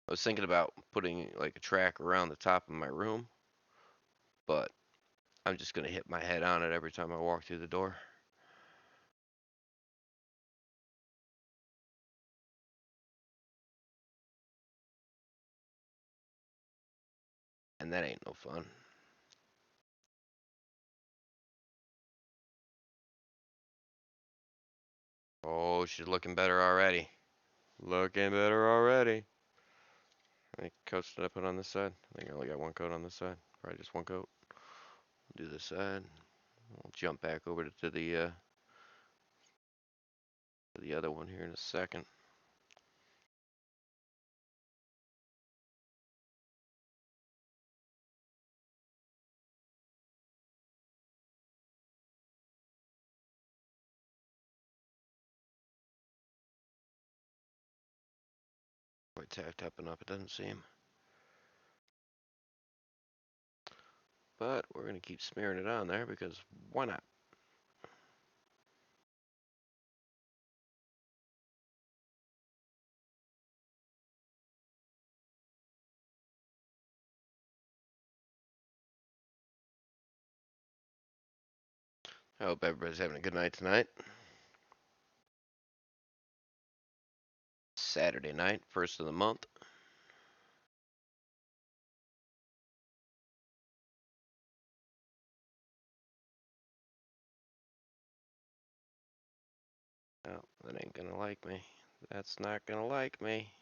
I was thinking about putting like a track around the top of my room, but I'm just gonna hit my head on it every time I walk through the door. And that ain't no fun. Oh, she's looking better already. Looking better already. How many coats did I put on this side? I think I only got one coat on this side. Probably just one coat. Do this side. We'll jump back over to the other one here in a second. Quite tacked up enough, it doesn't seem. But we're gonna keep smearing it on there because why not? I hope everybody's having a good night tonight. Saturday night, first of the month. Oh, that ain't gonna like me. That's not gonna like me.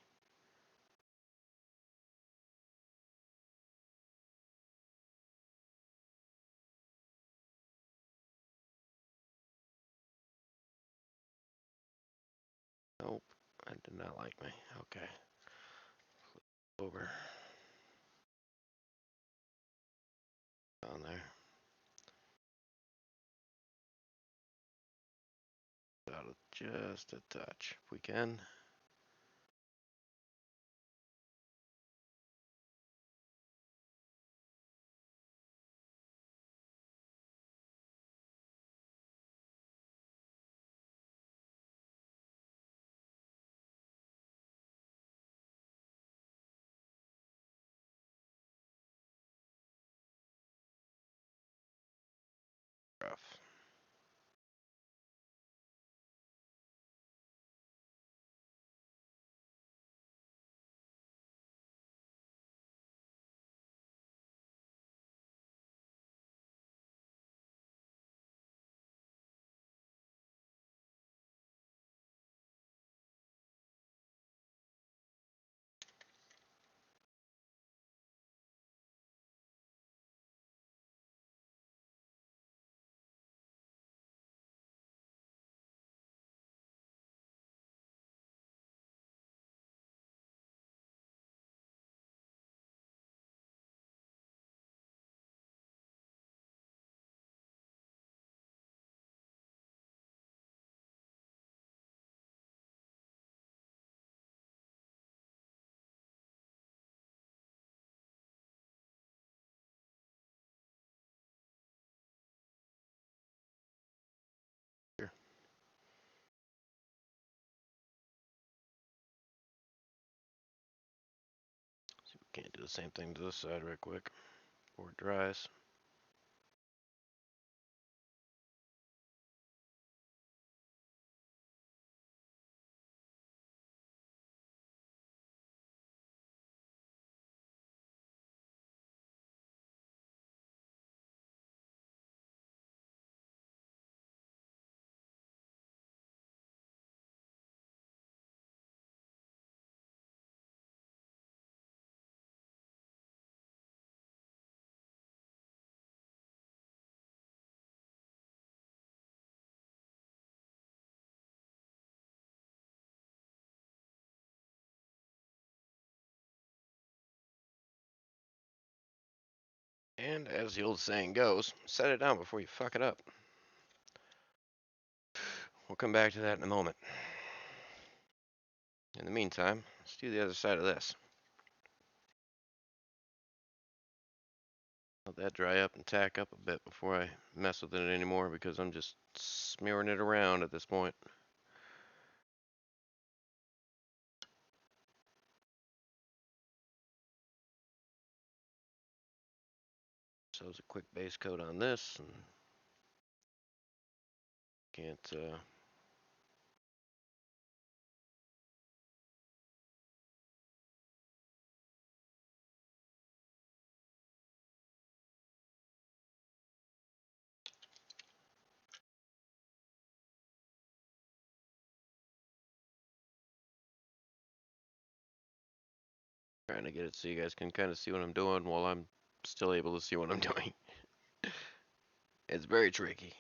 Nope, that did not like me. Okay, over on there. Out of just a touch, if we can. Rough. Here. See if we can't do the same thing to this side right quick before it dries. And as the old saying goes, set it down before you fuck it up. We'll come back to that in a moment. In the meantime, let's do the other side of this. Let that dry up and tack up a bit before I mess with it anymore because I'm just smearing it around at this point. So it's a quick base coat on this, and can't trying to get it so you guys can kind of see what I'm doing while I'm still able to see what I'm doing. It's very tricky.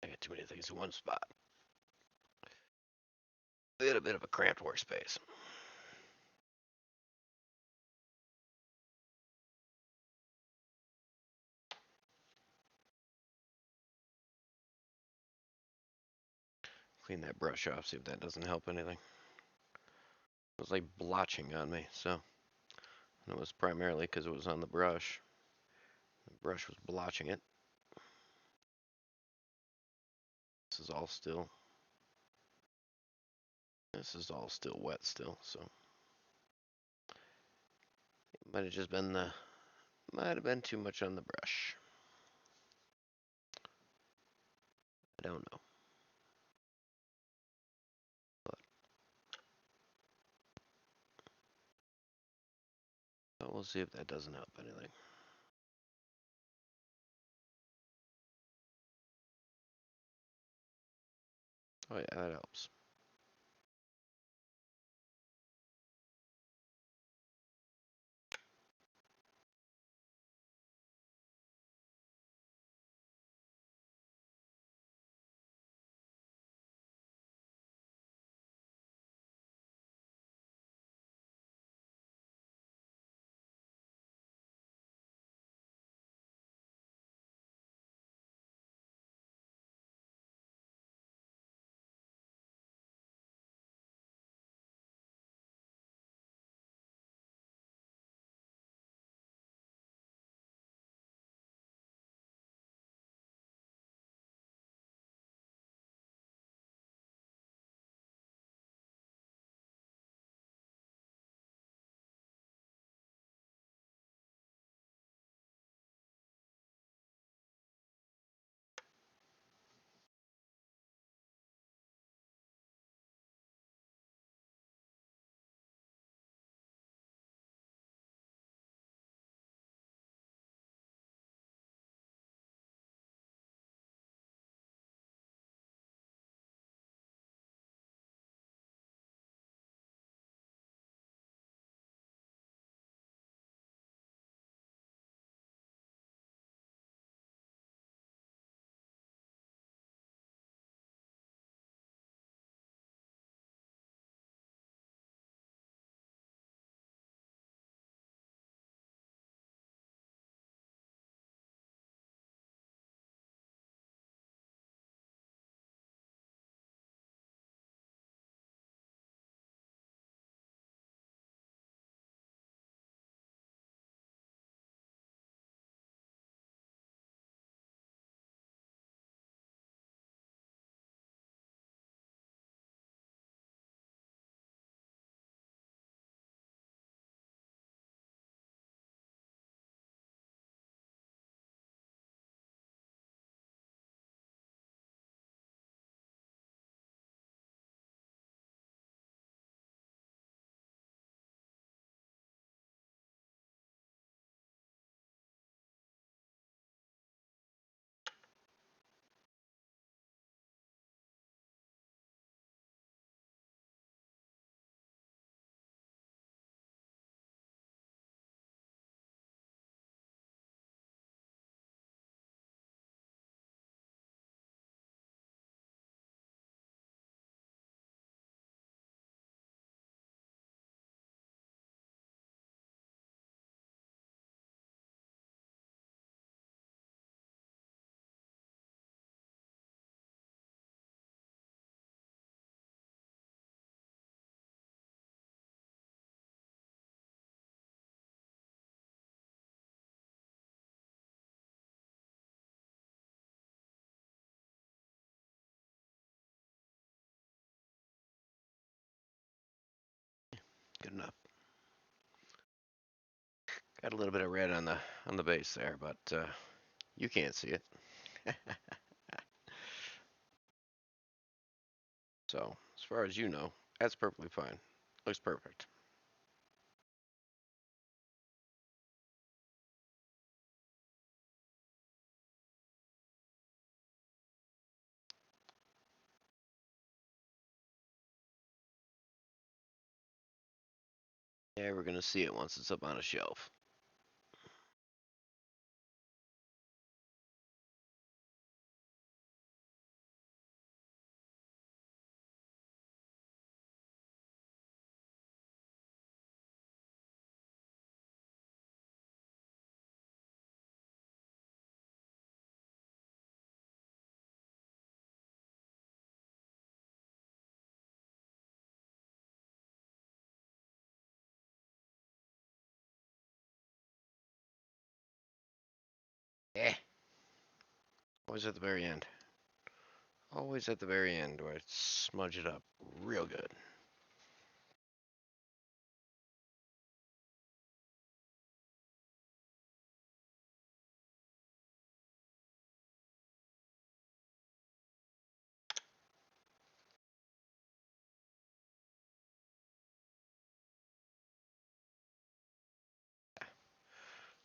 I got too many things in one spot. A bit of a cramped workspace. Clean that brush off, see if that doesn't help anything. was like blotching on me. So and it was primarily because it was on the brush. The brush was blotching it. This is all still. This is all still wet still. So it might have just been the. Might have been too much on the brush. I don't know. But we'll see if that doesn't help anything. Oh yeah, that helps. Good enough. Got a little bit of red on the base there, but you can't see it. So as far as you know, that's perfectly fine. Looks perfect. Yeah, we're gonna see it once it's up on a shelf. Eh, always at the very end. Always at the very end where I smudge it up real good.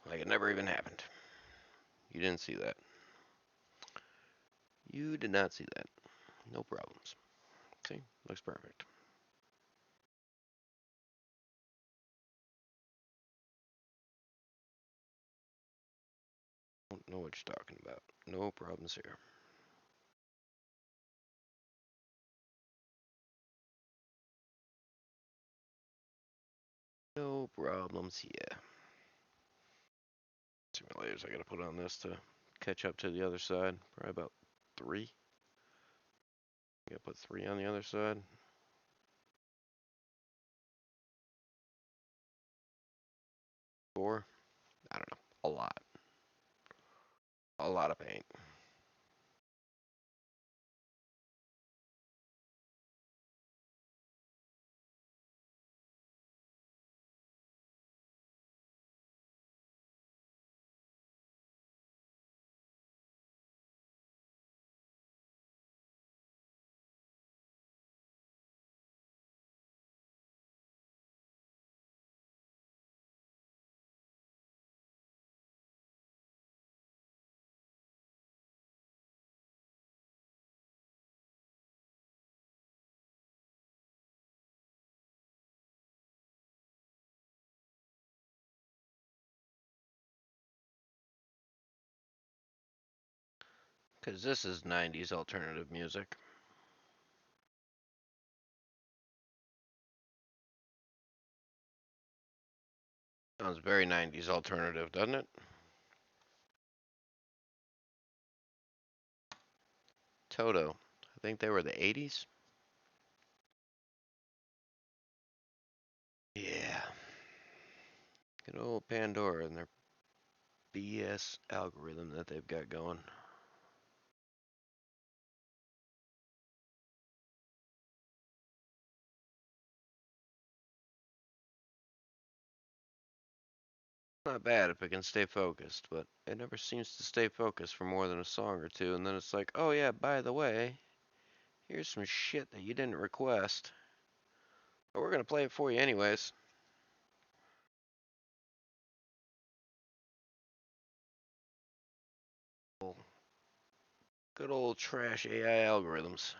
Like it never even happened. You didn't see that. You did not see that. No problems. See? Looks perfect. Don't know what you're talking about. No problems here. No problems here. See how many layers I gotta put on this to catch up to the other side. Probably about 3. I gotta put 3 on the other side. 4. I don't know. A lot. A lot of paint. Because this is 90s alternative music. Sounds very 90s alternative, doesn't it? Toto. I think they were the 80s. Yeah. Good old Pandora and their BS algorithm that they've got going. Not bad if it can stay focused, but it never seems to stay focused for more than a song or two, and then it's like, oh yeah, by the way, here's some shit that you didn't request, but we're gonna play it for you anyways. Good old trash AI algorithms.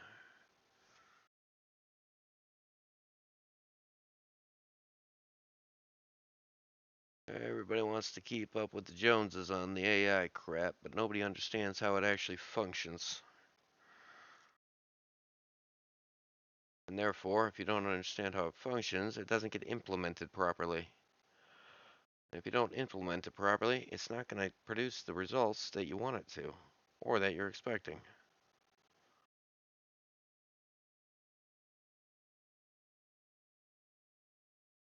Everybody wants to keep up with the Joneses on the AI crap, but nobody understands how it actually functions. And therefore, if you don't understand how it functions, it doesn't get implemented properly. And if you don't implement it properly, it's not going to produce the results that you want it to, or that you're expecting.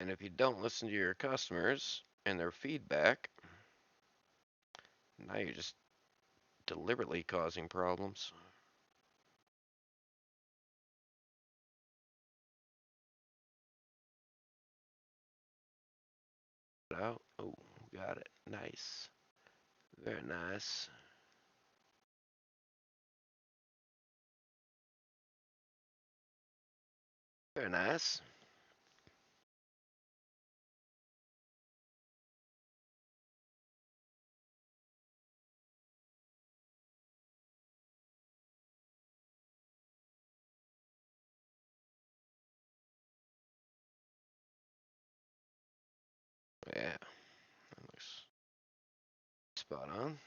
And if you don't listen to your customers and their feedback, now you're just deliberately causing problems. Out. Oh, got it. Nice. Very nice. Very nice. Yeah, that looks spot on.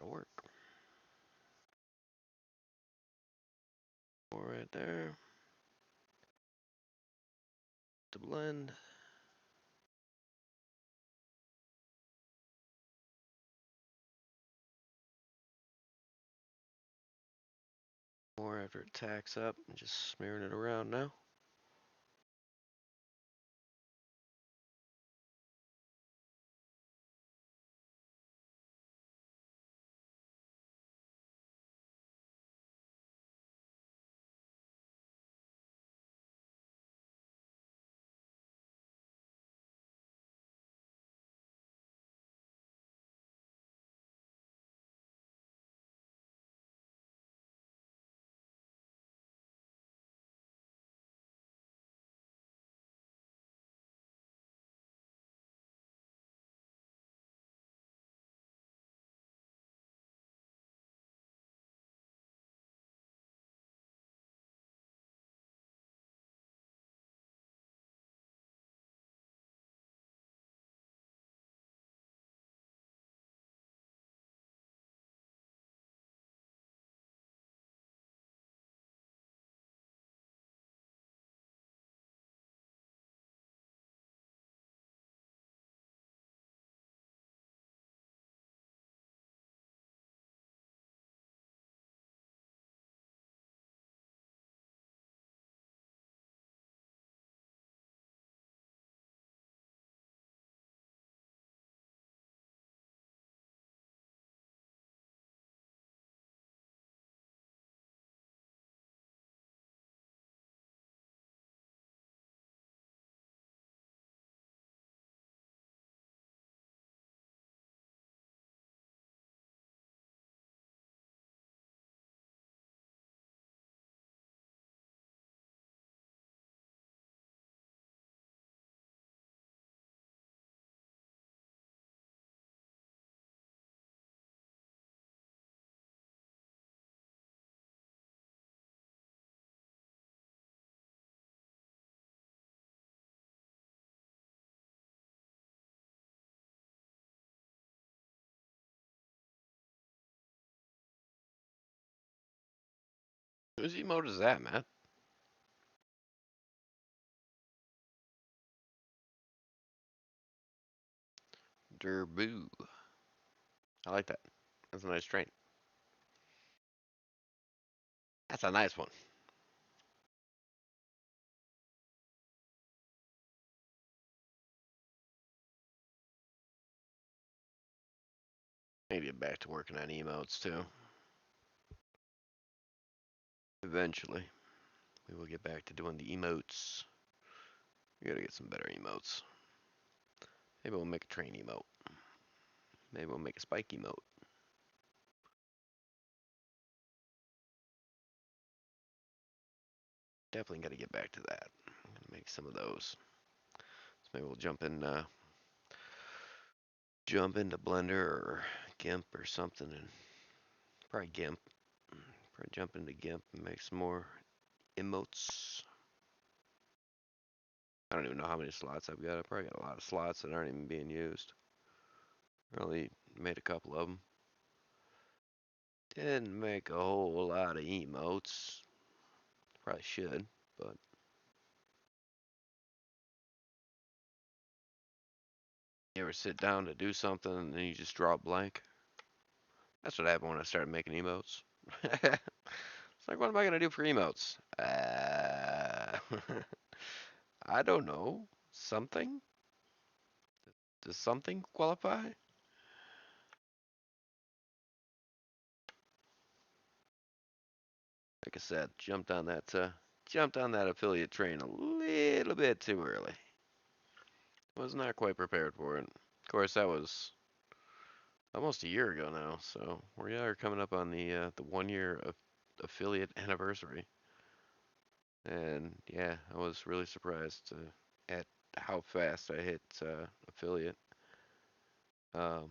That'll work. More right there. To blend. More after it tacks up. I'm just smearing it around now. Whose emote is that, Matt? Derboo. I like that. That's a nice train. That's a nice one. Maybe get back to working on emotes too. Eventually, we will get back to doing the emotes. We gotta get some better emotes. Maybe we'll make a train emote. Maybe we'll make a spike emote. Definitely gotta get back to that. I'm gonna make some of those. So maybe we'll jump into Blender or GIMP or something, and probably GIMP. Probably jump into GIMP and make some more emotes. I don't even know how many slots I've got. I probably got a lot of slots that aren't even being used. I only made a couple of them. Didn't make a whole lot of emotes. Probably should, but you ever sit down to do something and then you just draw a blank? That's what happened when I started making emotes. It's like, what am I gonna do for emotes? I don't know. Something? Does something qualify? Like I said, jumped on that affiliate train a little bit too early. Was not quite prepared for it. Of course, that was almost a year ago now, so we are coming up on the 1 year of affiliate anniversary. And yeah, I was really surprised at how fast I hit affiliate. Um,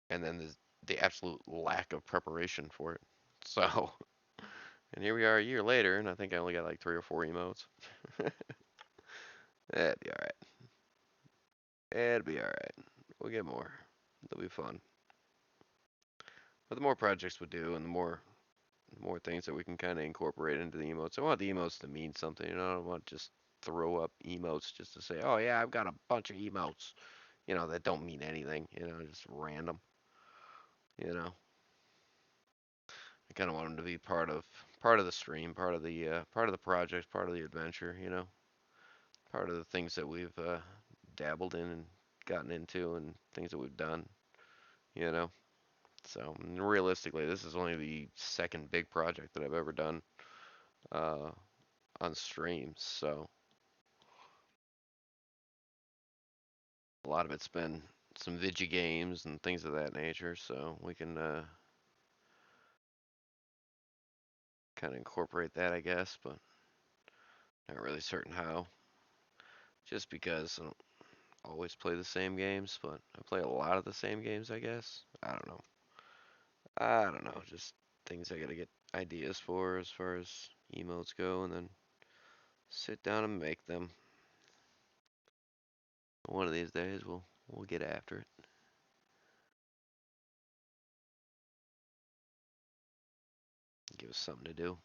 and then the absolute lack of preparation for it. So, and here we are a year later, and I think I only got like 3 or 4 emotes. That'd be alright. It'd be alright. We'll get more. They'll be fun. But the more projects we do, and the more things that we can kind of incorporate into the emotes. I want the emotes to mean something. You know, I don't want to just throw up emotes just to say, oh yeah, I've got a bunch of emotes. That don't mean anything. Just random. You know, I kind of want them to be part of the stream, part of the project, part of the adventure. Part of the things that we've dabbled in and gotten into, and things that we've done. You know, so realistically, this is only the second big project that I've ever done uh, on streams. So a lot of it's been some Vigi games and things of that nature. So we can kind of incorporate that, I guess, but not really certain how. Just because I don't always play the same games, but I play a lot of the same games, I guess. I don't know. I don't know. Just things I gotta get ideas for as far as emotes go, and then sit down and make them. One of these days, we'll get after it. Give us something to do.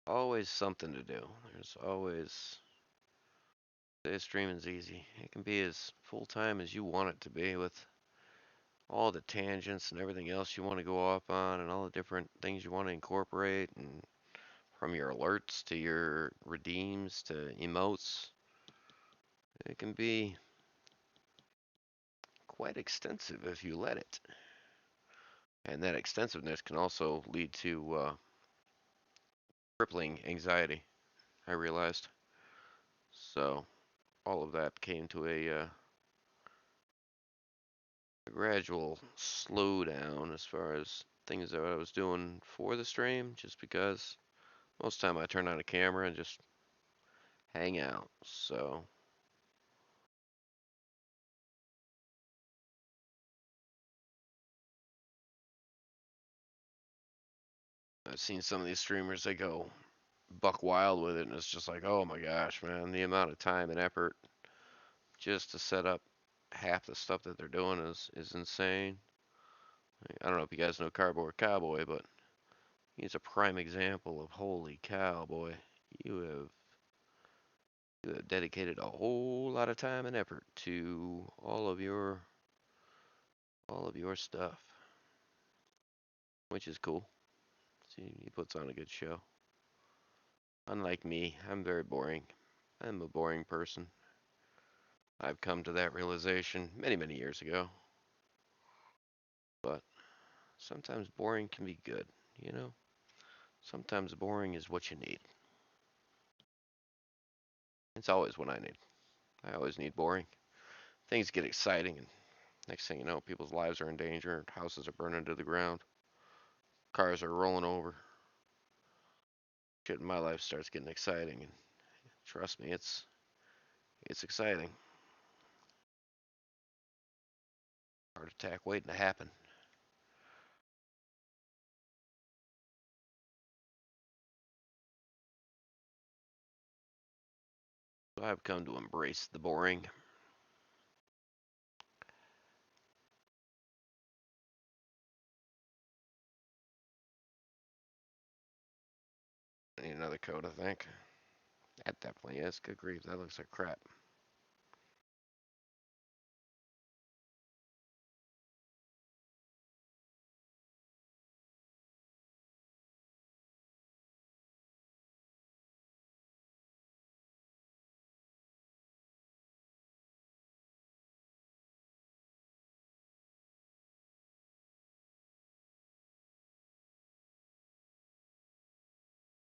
Always something to do. There's always. Streaming's easy. It can be as full time as you want it to be, with all the tangents and everything else you want to go off on, and all the different things you want to incorporate, and from your alerts to your redeems to emotes. It can be quite extensive if you let it. And that extensiveness can also lead to crippling anxiety, I realized. So all of that came to a gradual slowdown as far as things that I was doing for the stream, just because most of the time I turn on a camera and just hang out. So I've seen some of these streamers, they go buck wild with it, and it's just like, oh my gosh, man, the amount of time and effort just to set up half the stuff that they're doing is insane. I don't know if you guys know Cardboard Cowboy, but he's a prime example of holy cow, boy. You have you have dedicated a whole lot of time and effort to all of your stuff, which is cool. See, he puts on a good show. Unlike me, I'm very boring. I'm a boring person. I've come to that realization many, many years ago. But sometimes boring can be good, you know? Sometimes boring is what you need. It's always what I need. I always need boring. Things get exciting, and next thing you know, people's lives are in danger, houses are burning to the ground, cars are rolling over. Shit in my life starts getting exciting, and trust me, it's exciting. Heart attack waiting to happen. So I've come to embrace the boring. I need another coat, I think. That definitely is. Good grief, that looks like crap.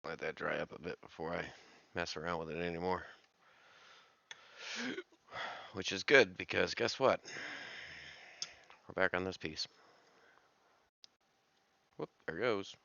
Let that dry up a bit before I mess around with it anymore. Which is good, because guess what? We're back on this piece. Whoop, there goes.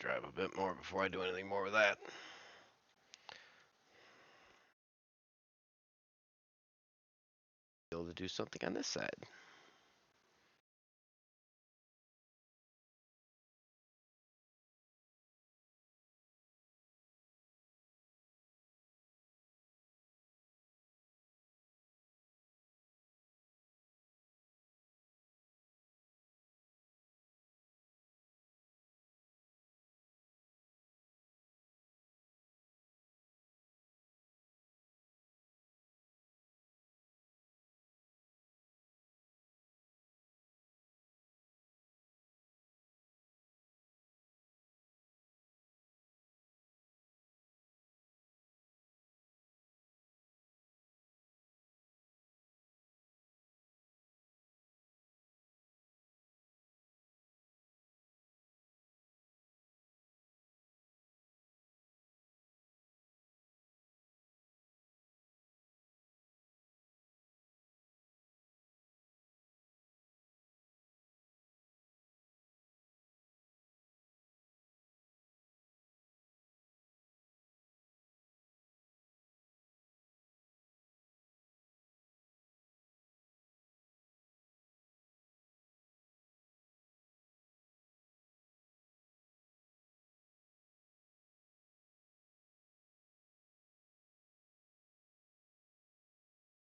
drive a bit more before I do anything more with that. Be able to do something on this side.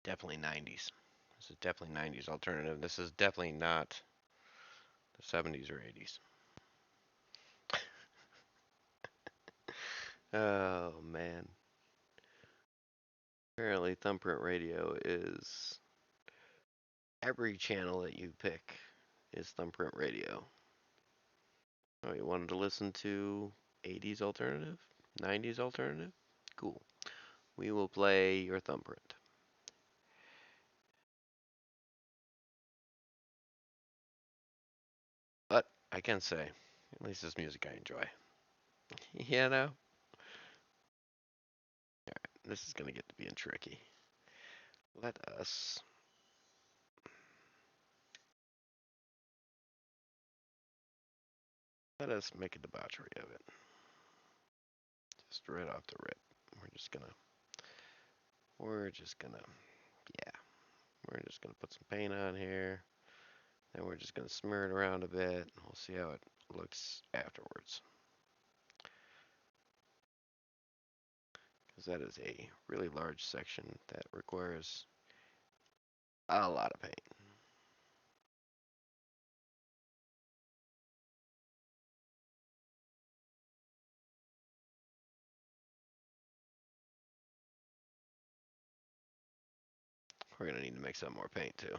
Definitely 90s. This is definitely 90s alternative. This is definitely not the 70s or 80s. Oh man. Apparently Thumbprint Radio is every channel that you pick is Thumbprint Radio. Oh, you wanted to listen to 80s alternative? 90s alternative? Cool. We will play your Thumbprint. But I can say, at least this music I enjoy. You know? This is gonna get to being tricky. Let us make a debauchery of it. Just right off the rip. Yeah, we're just gonna put some paint on here. Then we're just gonna smear it around a bit. We'll see how it looks afterwards. Because that is a really large section that requires a lot of paint. We're gonna need to make some more paint too.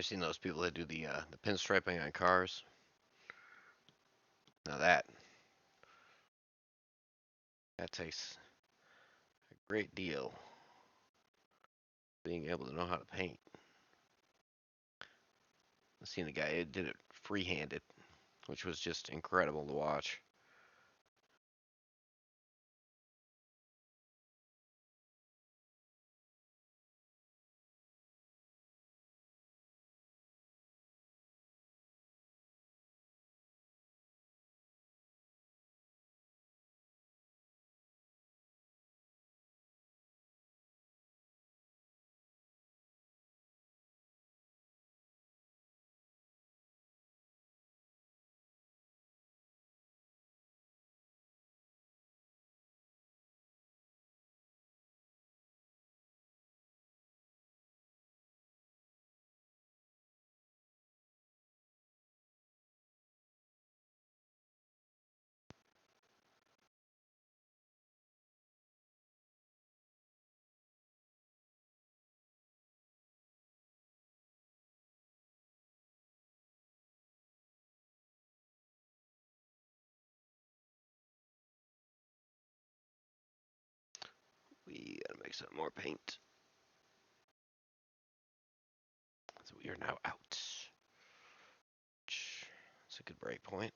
I've seen those people that do the pinstriping on cars. Now that takes a great deal being able to know how to paint. I've seen a guy who did it free-handed, which was just incredible to watch. We gotta make some more paint. So we are now out. That's a good break point.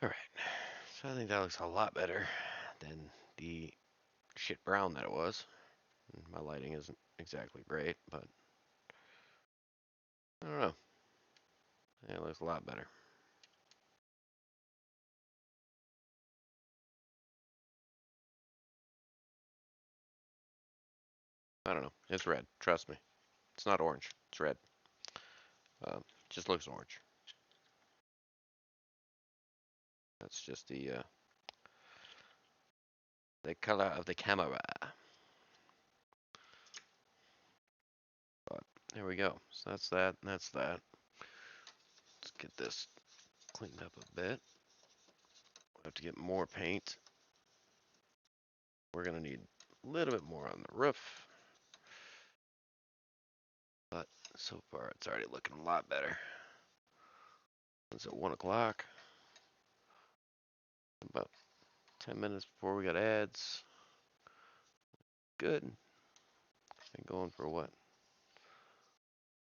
All right. So I think that looks a lot better than the shit brown that it was. My lighting isn't exactly great, but I don't know. Yeah, it looks a lot better. I don't know. It's red. Trust me. It's not orange. It's red. Just looks orange. That's just the color of the camera. But there we go. So that's that. And that's that. Let's get this cleaned up a bit. We'll have to get more paint. We're gonna need a little bit more on the roof. But so far it's already looking a lot better. It's at 1 o'clock. About 10 minutes before we got ads. Good. Been going for what?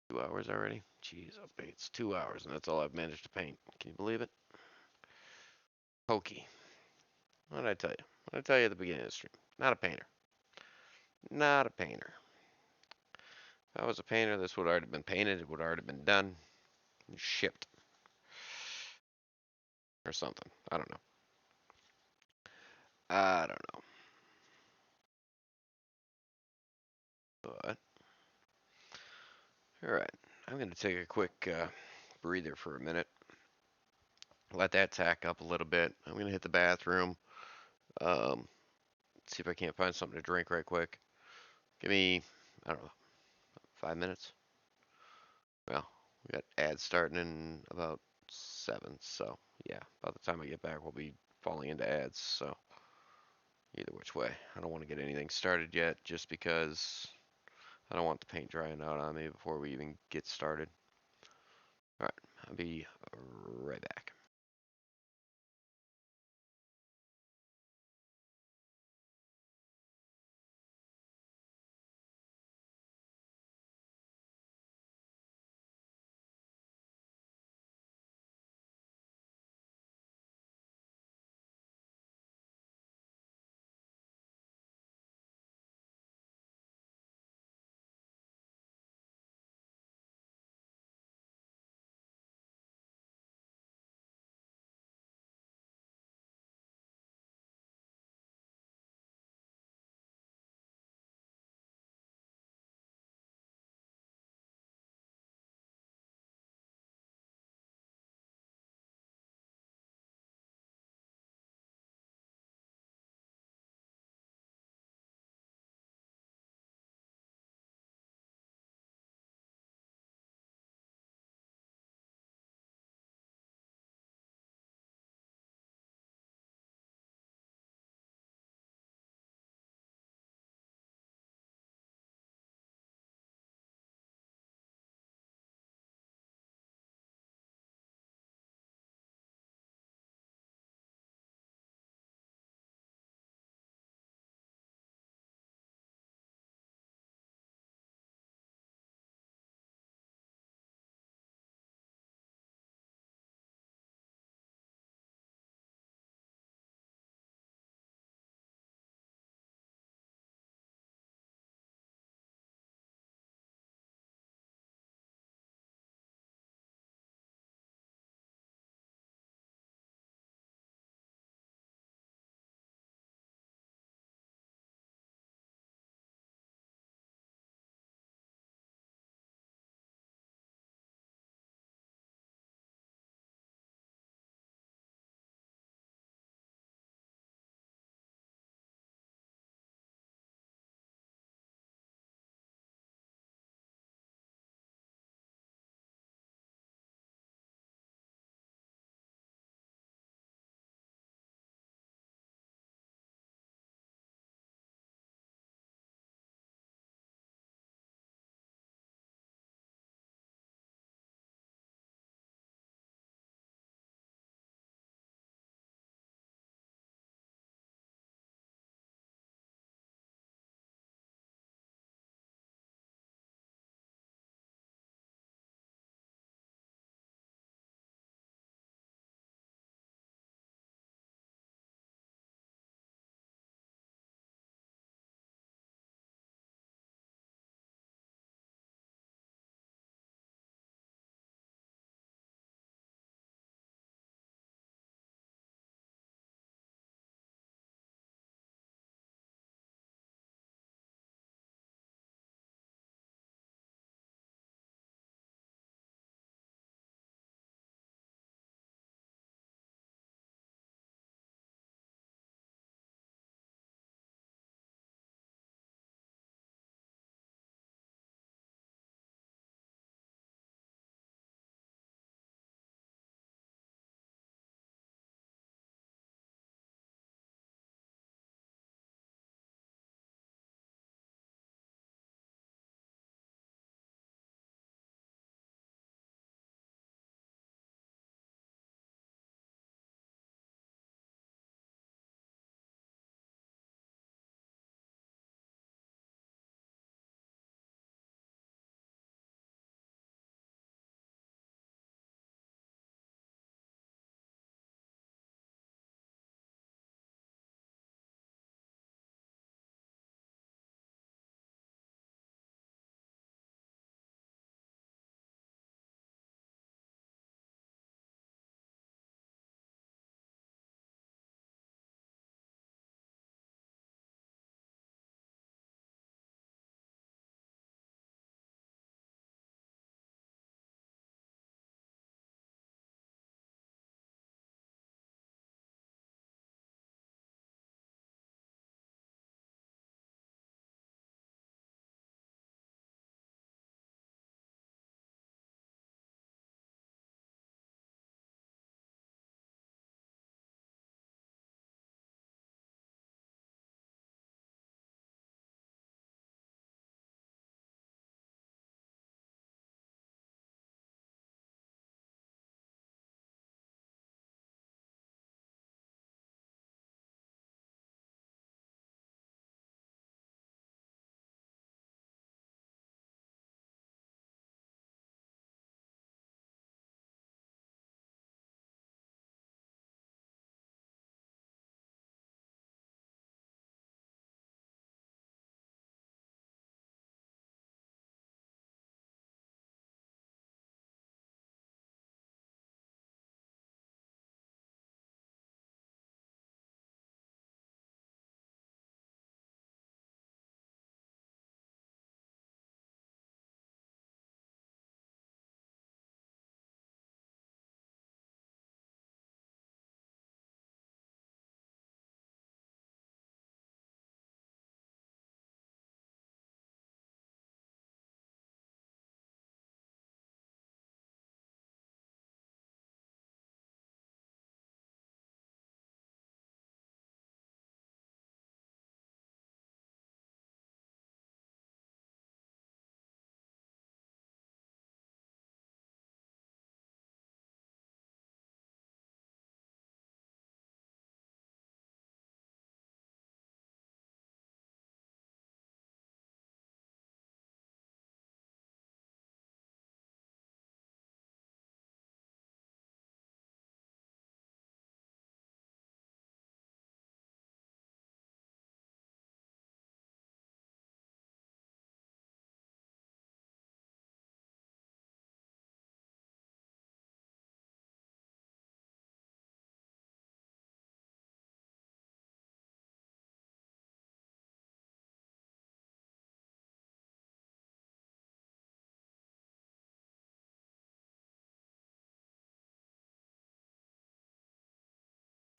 2 hours already? Jeez, it's 2 hours and that's all I've managed to paint. Can you believe it? Hokey. What did I tell you? What did I tell you at the beginning of the stream? Not a painter. Not a painter. If I was a painter, this would have already been painted. It would have already been done and shipped. Or something. I don't know. I don't know. But, alright. I'm going to take a quick breather for a minute. Let that tack up a little bit. I'm gonna hit the bathroom. Um, See if I can't find something to drink right quick. Give me, I don't know, 5 minutes. Well, we got ads starting in about 7, so yeah, by the time I get back, we'll be falling into ads. So either which way, I don't want to get anything started yet, just because I don't want the paint drying out on me before we even get started. All right, I'll be right back.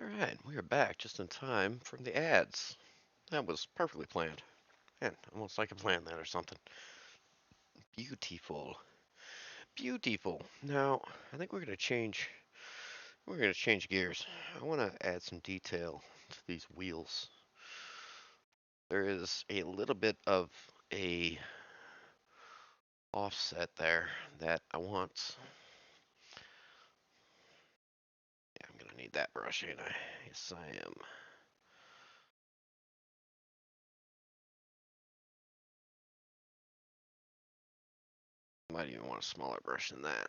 Alright, we are back just in time from the ads. That was perfectly planned. Man, almost like I planned that or something. Beautiful. Beautiful. Now, I think we're gonna change gears. I wanna add some detail to these wheels. There is a little bit of a offset there that I want. Yeah, I'm gonna need that brush, ain't I? Yes, I am. Might even want a smaller brush than that.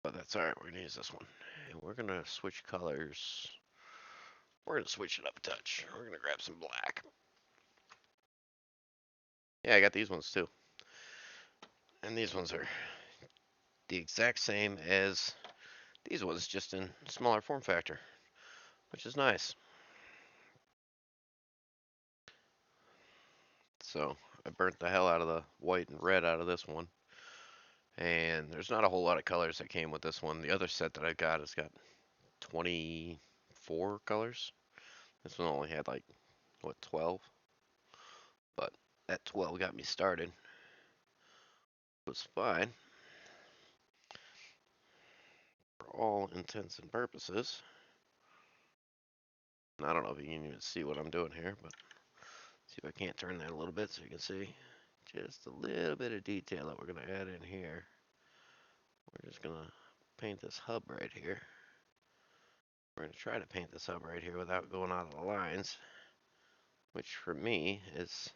But that's alright, we're gonna use this one. And we're gonna switch colors. We're gonna switch it up a touch. We're gonna grab some black. Yeah, I got these ones too. And these ones are the exact same as these ones, just in smaller form factor, which is nice. So I burnt the hell out of the white and red out of this one. And there's not a whole lot of colors that came with this one. The other set that I got has got 24 colors. This one only had like, what, 12? But that 12 got me started. It was fine. For all intents and purposes. I don't know if you can even see what I'm doing here, but see if I can't turn that a little bit so you can see. Just a little bit of detail that we're going to add in here. We're just going to paint this hub right here. We're going to try to paint this hub right here without going out of the lines, which for me is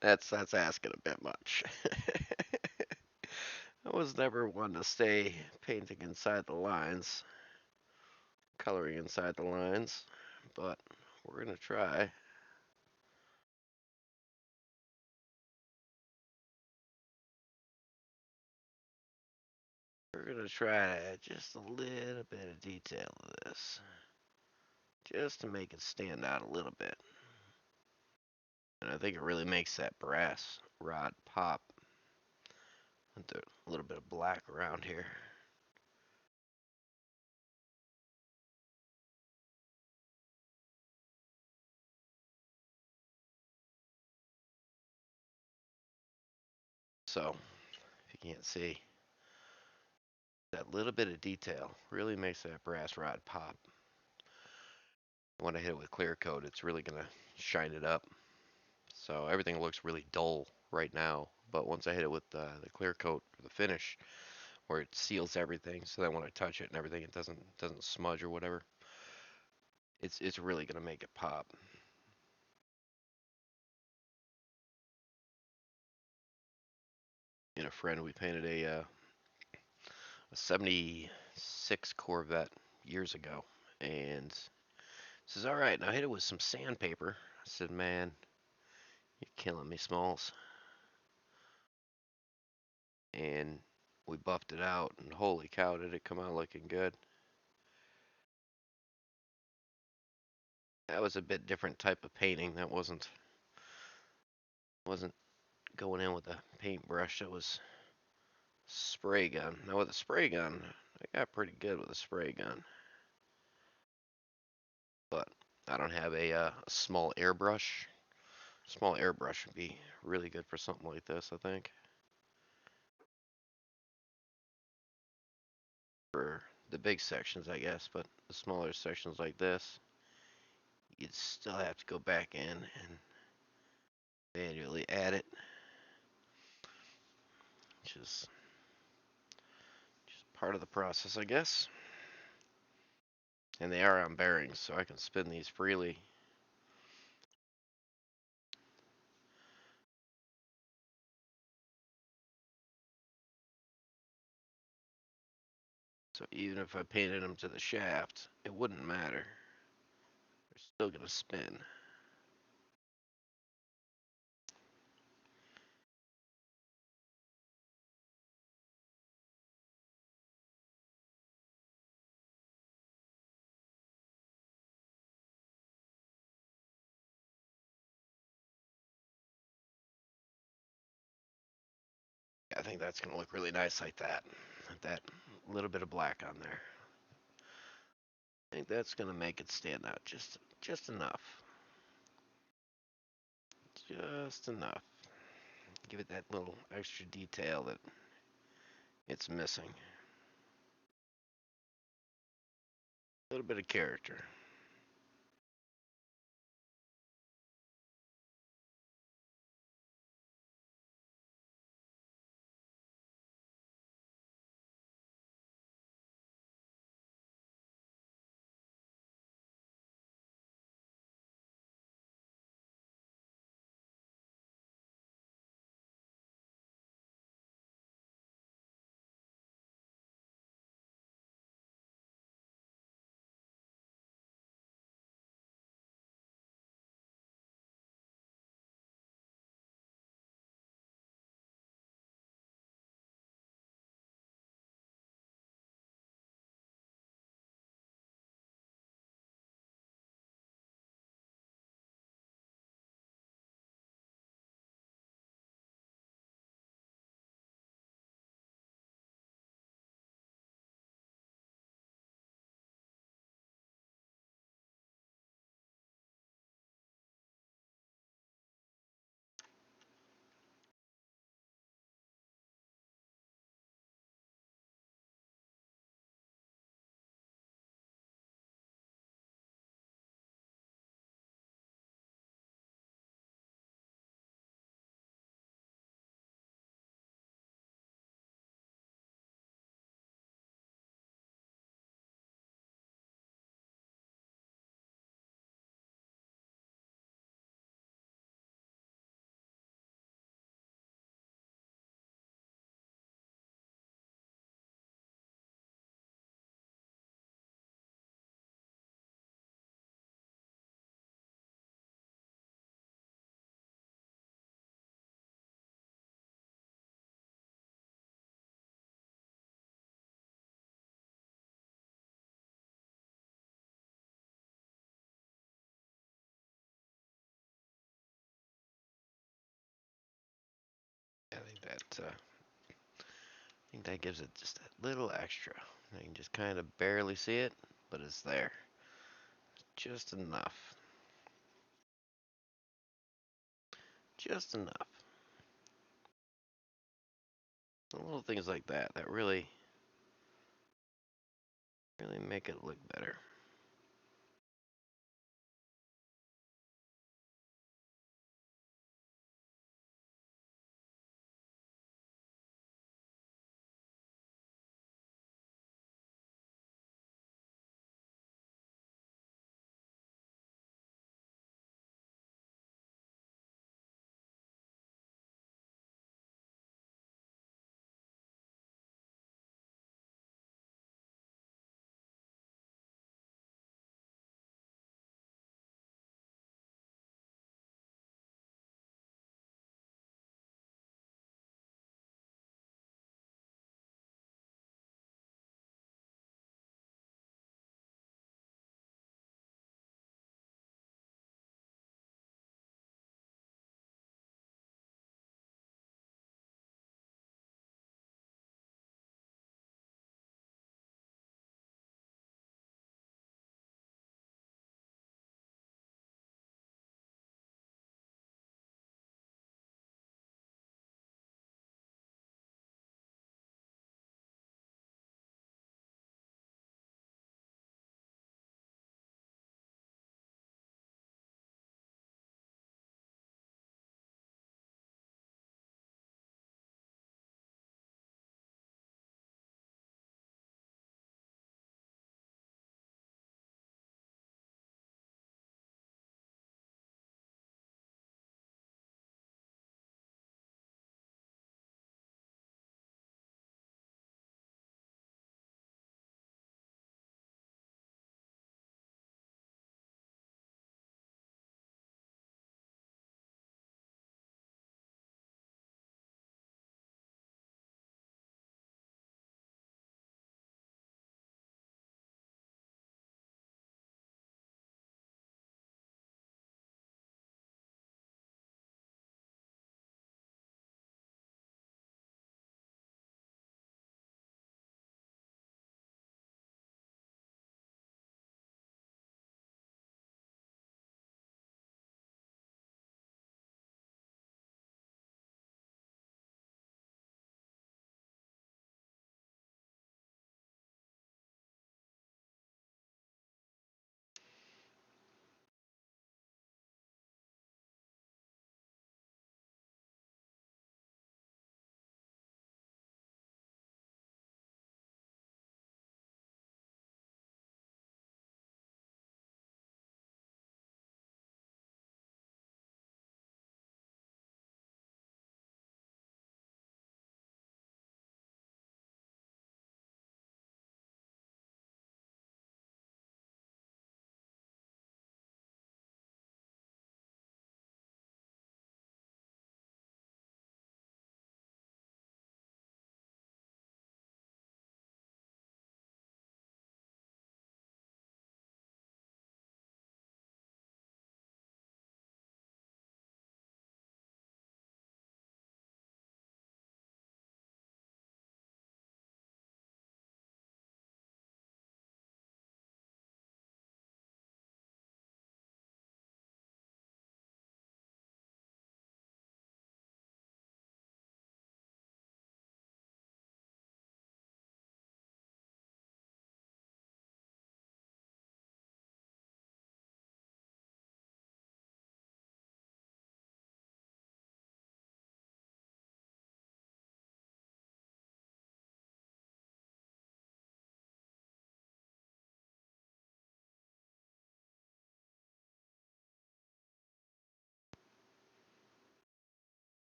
that's asking a bit much. I was never one to stay painting inside the lines, coloring inside the lines, but we're going to try. We're going to try to add just a little bit of detail to this, just to make it stand out a little bit. And I think it really makes that brass rod pop with a little bit of black around here. So, if you can't see, that little bit of detail really makes that brass rod pop. When I hit it with clear coat, it's really going to shine it up. So everything looks really dull right now, but once I hit it with the clear coat for the finish, where it seals everything, so that when I touch it and everything, it doesn't smudge or whatever, it's really going to make it pop. And a friend, we painted a 76 Corvette years ago, and says, "All right, now hit it with some sandpaper." I said, "Man, you're killing me, Smalls." And we buffed it out, and holy cow, did it come out looking good. That was a bit different type of painting. That wasn't going in with a paintbrush. That was spray gun. Now with a spray gun, I got pretty good with a spray gun, but I don't have a small airbrush. Small airbrush would be really good for something like this, I think. For the big sections, I guess, but the smaller sections like this, you'd still have to go back in and manually add it, which is just part of the process, I guess. And they are on bearings, so I can spin these freely. So even if I painted them to the shaft, it wouldn't matter. They're still going to spin. I think that's going to look really nice like that. That a little bit of black on there. I think that's gonna make it stand out just enough. Just enough. Give it that little extra detail that it's missing. A little bit of character. I think that gives it just a little extra. You can just kind of barely see it, but it's there. Just enough. Just enough. Little things like that really make it look better.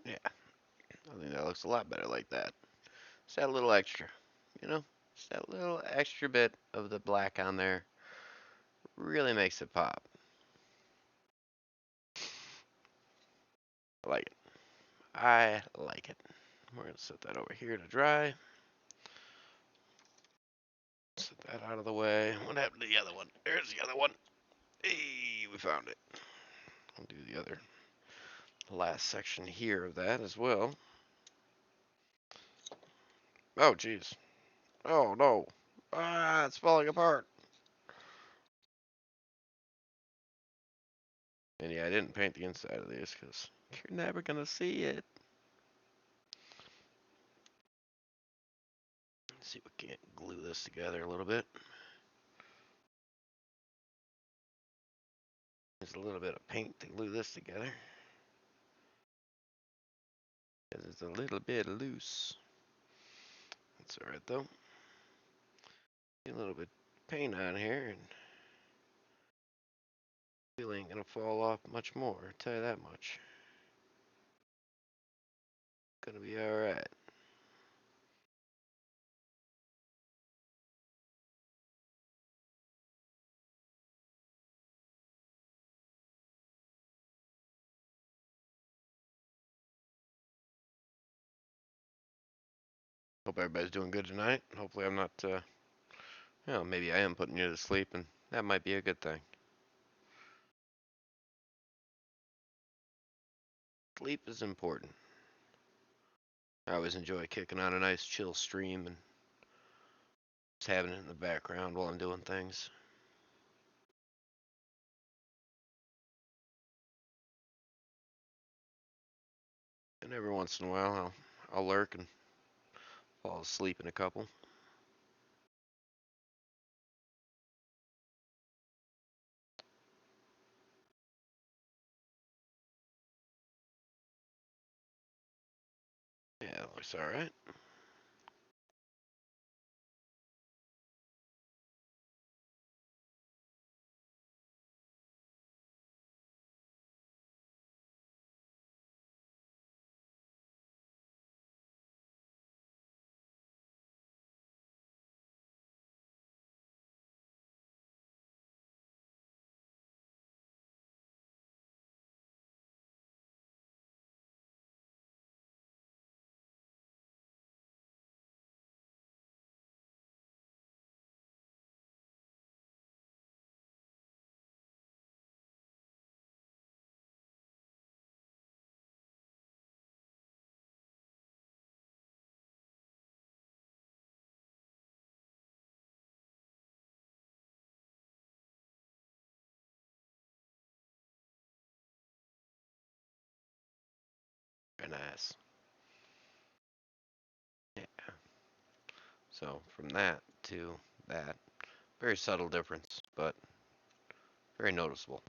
Yeah, I think that looks a lot better like that. Just add a little extra, you know? Just that little extra bit of the black on there really makes it pop. I like it. I like it. We're gonna set that over here to dry. Set that out of the way. What happened to the other one? There's the other one. Hey, we found it. I'll do the last section here of that as well. Oh, jeez. Oh, no. Ah, it's falling apart. And yeah, I didn't paint the inside of these because you're never gonna see it. Let's see if we can't glue this together a little bit. There's a little bit of paint to glue this together. Because it's a little bit loose. That's alright though. Get a little bit of paint on here and it ain't gonna fall off much more, I'll tell you that much. Gonna be alright. Hope everybody's doing good tonight. Hopefully I'm not, maybe I am putting you to sleep and that might be a good thing. Sleep is important. I always enjoy kicking on a nice chill stream and just having it in the background while I'm doing things. And every once in a while I'll lurk and fall asleep in a couple. Yeah, that looks alright. Very nice. Yeah. So from that to that, very subtle difference, but very noticeable.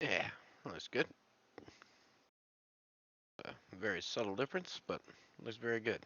Yeah, looks good. Very subtle difference, but looks very good.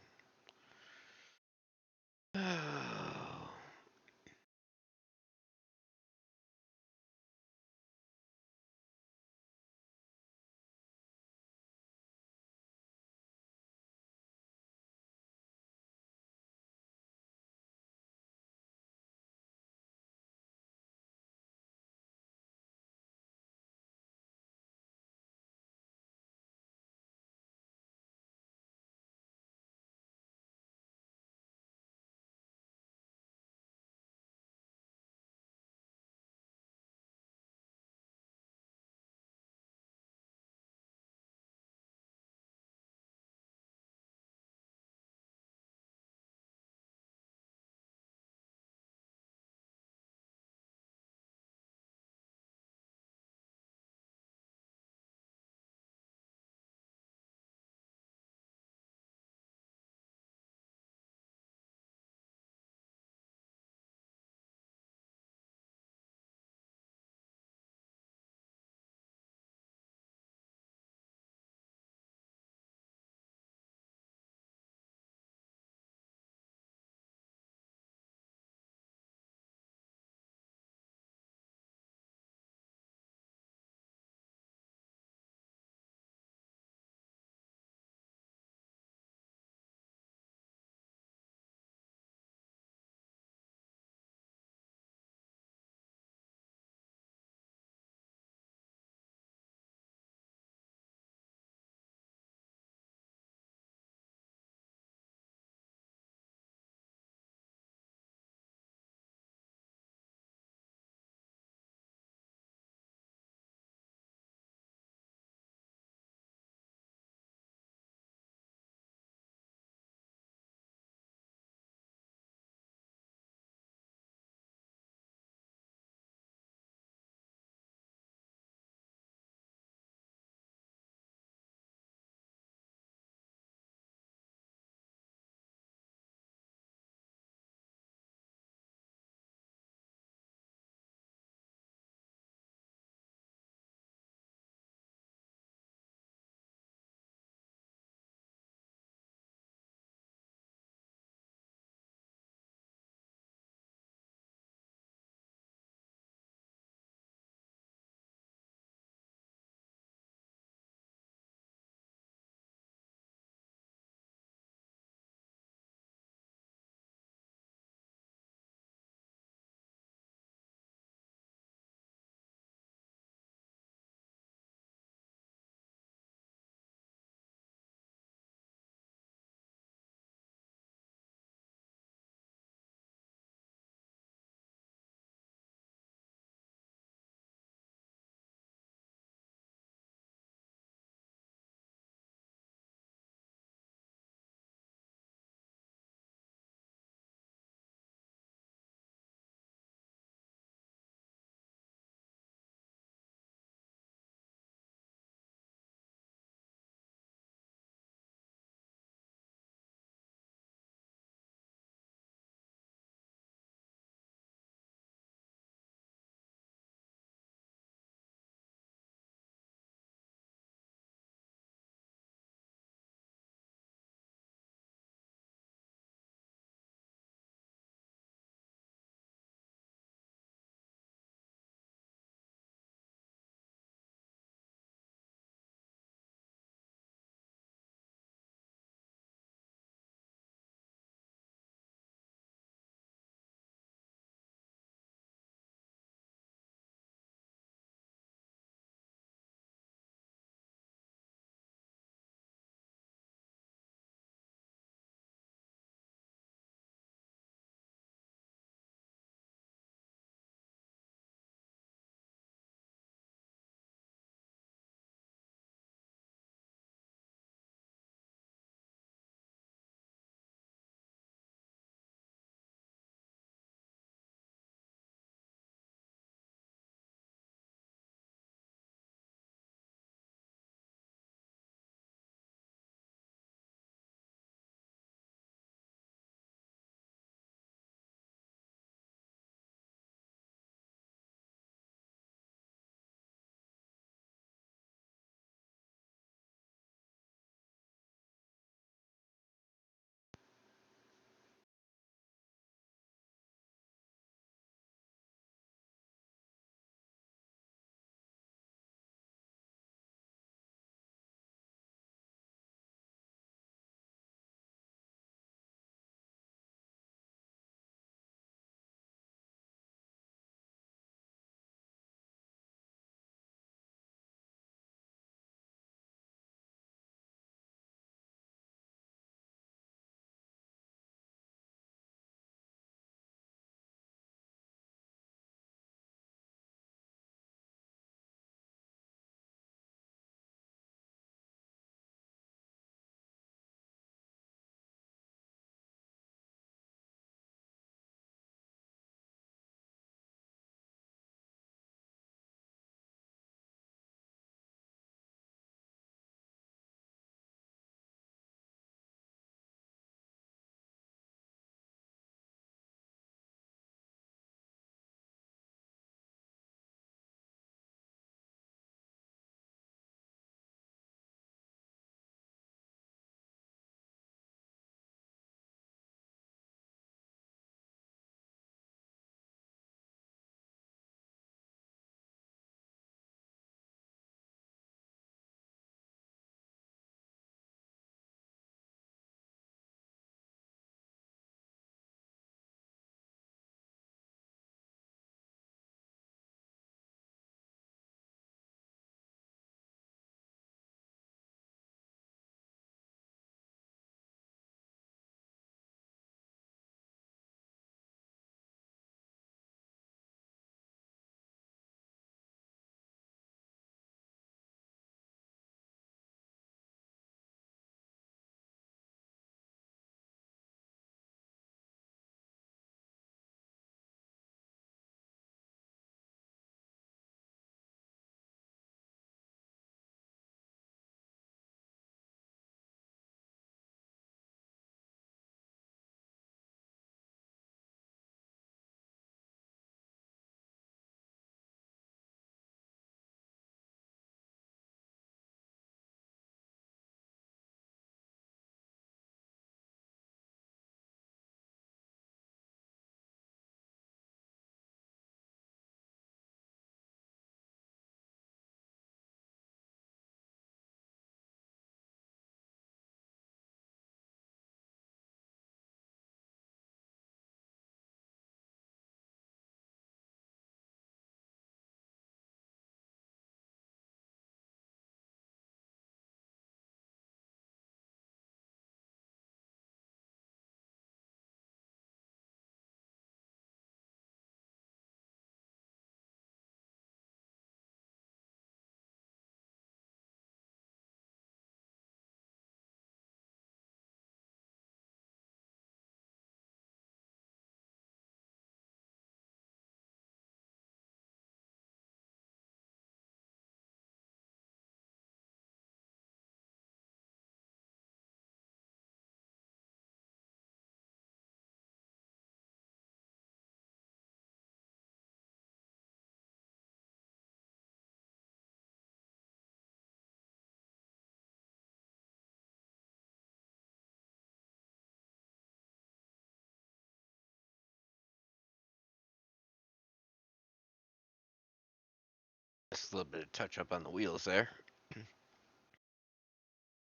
Just a little bit of touch up on the wheels there.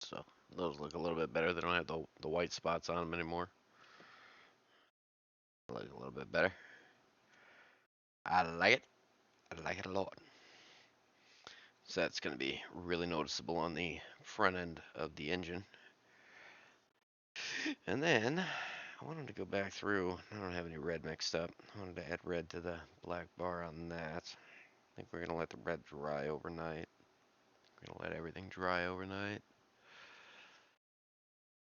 So those look a little bit better. They don't have the white spots on them anymore. I like it a little bit better. I like it. I like it a lot. So that's going to be really noticeable on the front end of the engine. And then I wanted to go back through. I don't have any red mixed up. I wanted to add red to the black bar on that. I think we're going to let the red dry overnight. We're going to let everything dry overnight.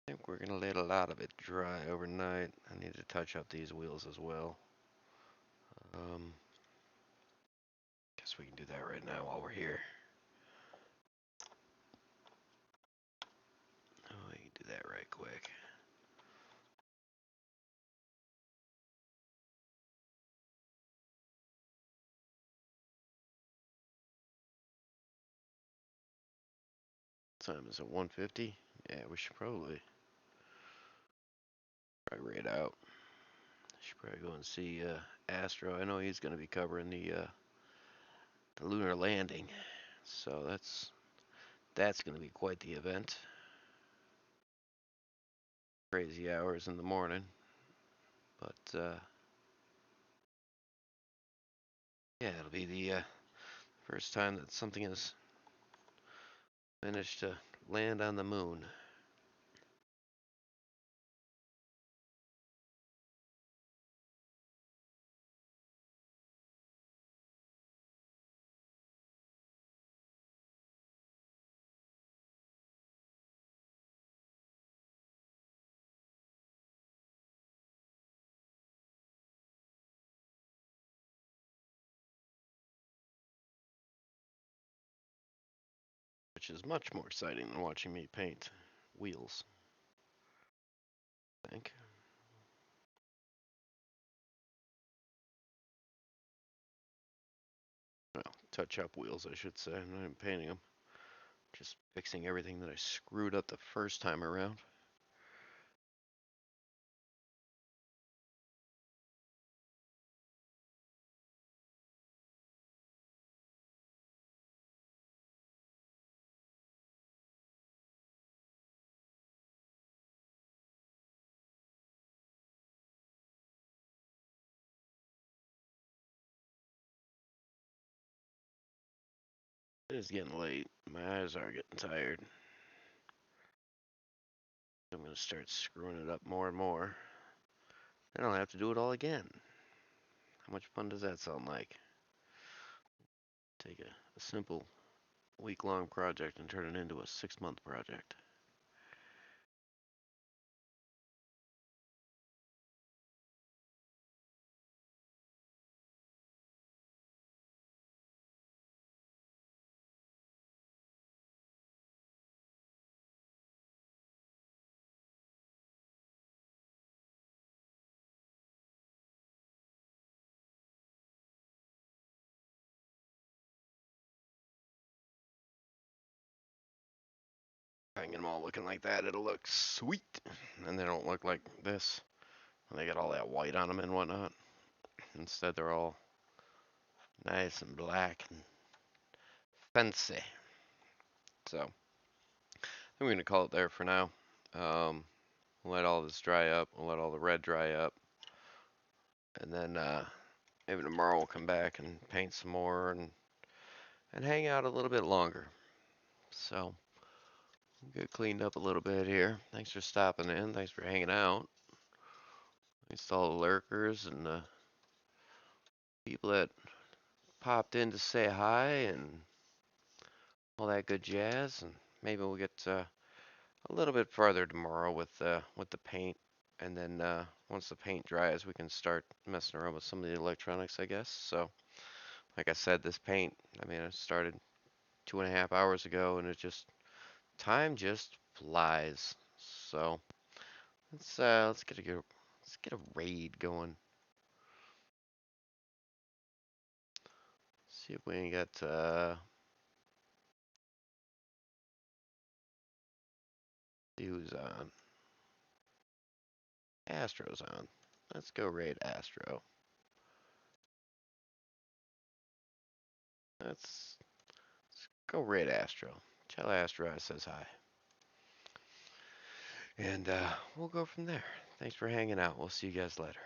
I think we're going to let a lot of it dry overnight. I need to touch up these wheels as well. Guess we can do that right now while we're here. Oh, we can do that right quick. Time is at 1:50. Yeah, we should probably rate out. Should probably go and see Astro. I know he's going to be covering the lunar landing, so that's going to be quite the event. Crazy hours in the morning, but yeah, it'll be the first time that something has managed to land on the moon. Which is much more exciting than watching me paint wheels, I think. Well, touch up wheels, I should say. I'm not even painting them. Just fixing everything that I screwed up the first time around. It is getting late. My eyes are getting tired. I'm going to start screwing it up more and more. Then I'll have to do it all again. How much fun does that sound like? Take a simple week-long project and turn it into a 6-month project. If I can get them all looking like that, it'll look sweet. And they don't look like this. When they got all that white on them and whatnot. Instead, they're all nice and black and fancy. So, I think we're going to call it there for now. We'll let all this dry up. We'll let all the red dry up. And then maybe tomorrow we'll come back and paint some more and hang out a little bit longer. So, get cleaned up a little bit here. Thanks for stopping in. Thanks for hanging out. Thanks to all the lurkers and the people that popped in to say hi and all that good jazz. And maybe we'll get a little bit farther tomorrow with the paint. And then once the paint dries, we can start messing around with some of the electronics, I guess. So, like I said, this paint, I mean, I started 2.5 hours ago, and time just flies. So let's get a raid going. See if we can get see who's on. Astro's on. Let's go raid Astro. Let's Go Red Astro. Tell Astro I says hi. And we'll go from there. Thanks for hanging out. We'll see you guys later.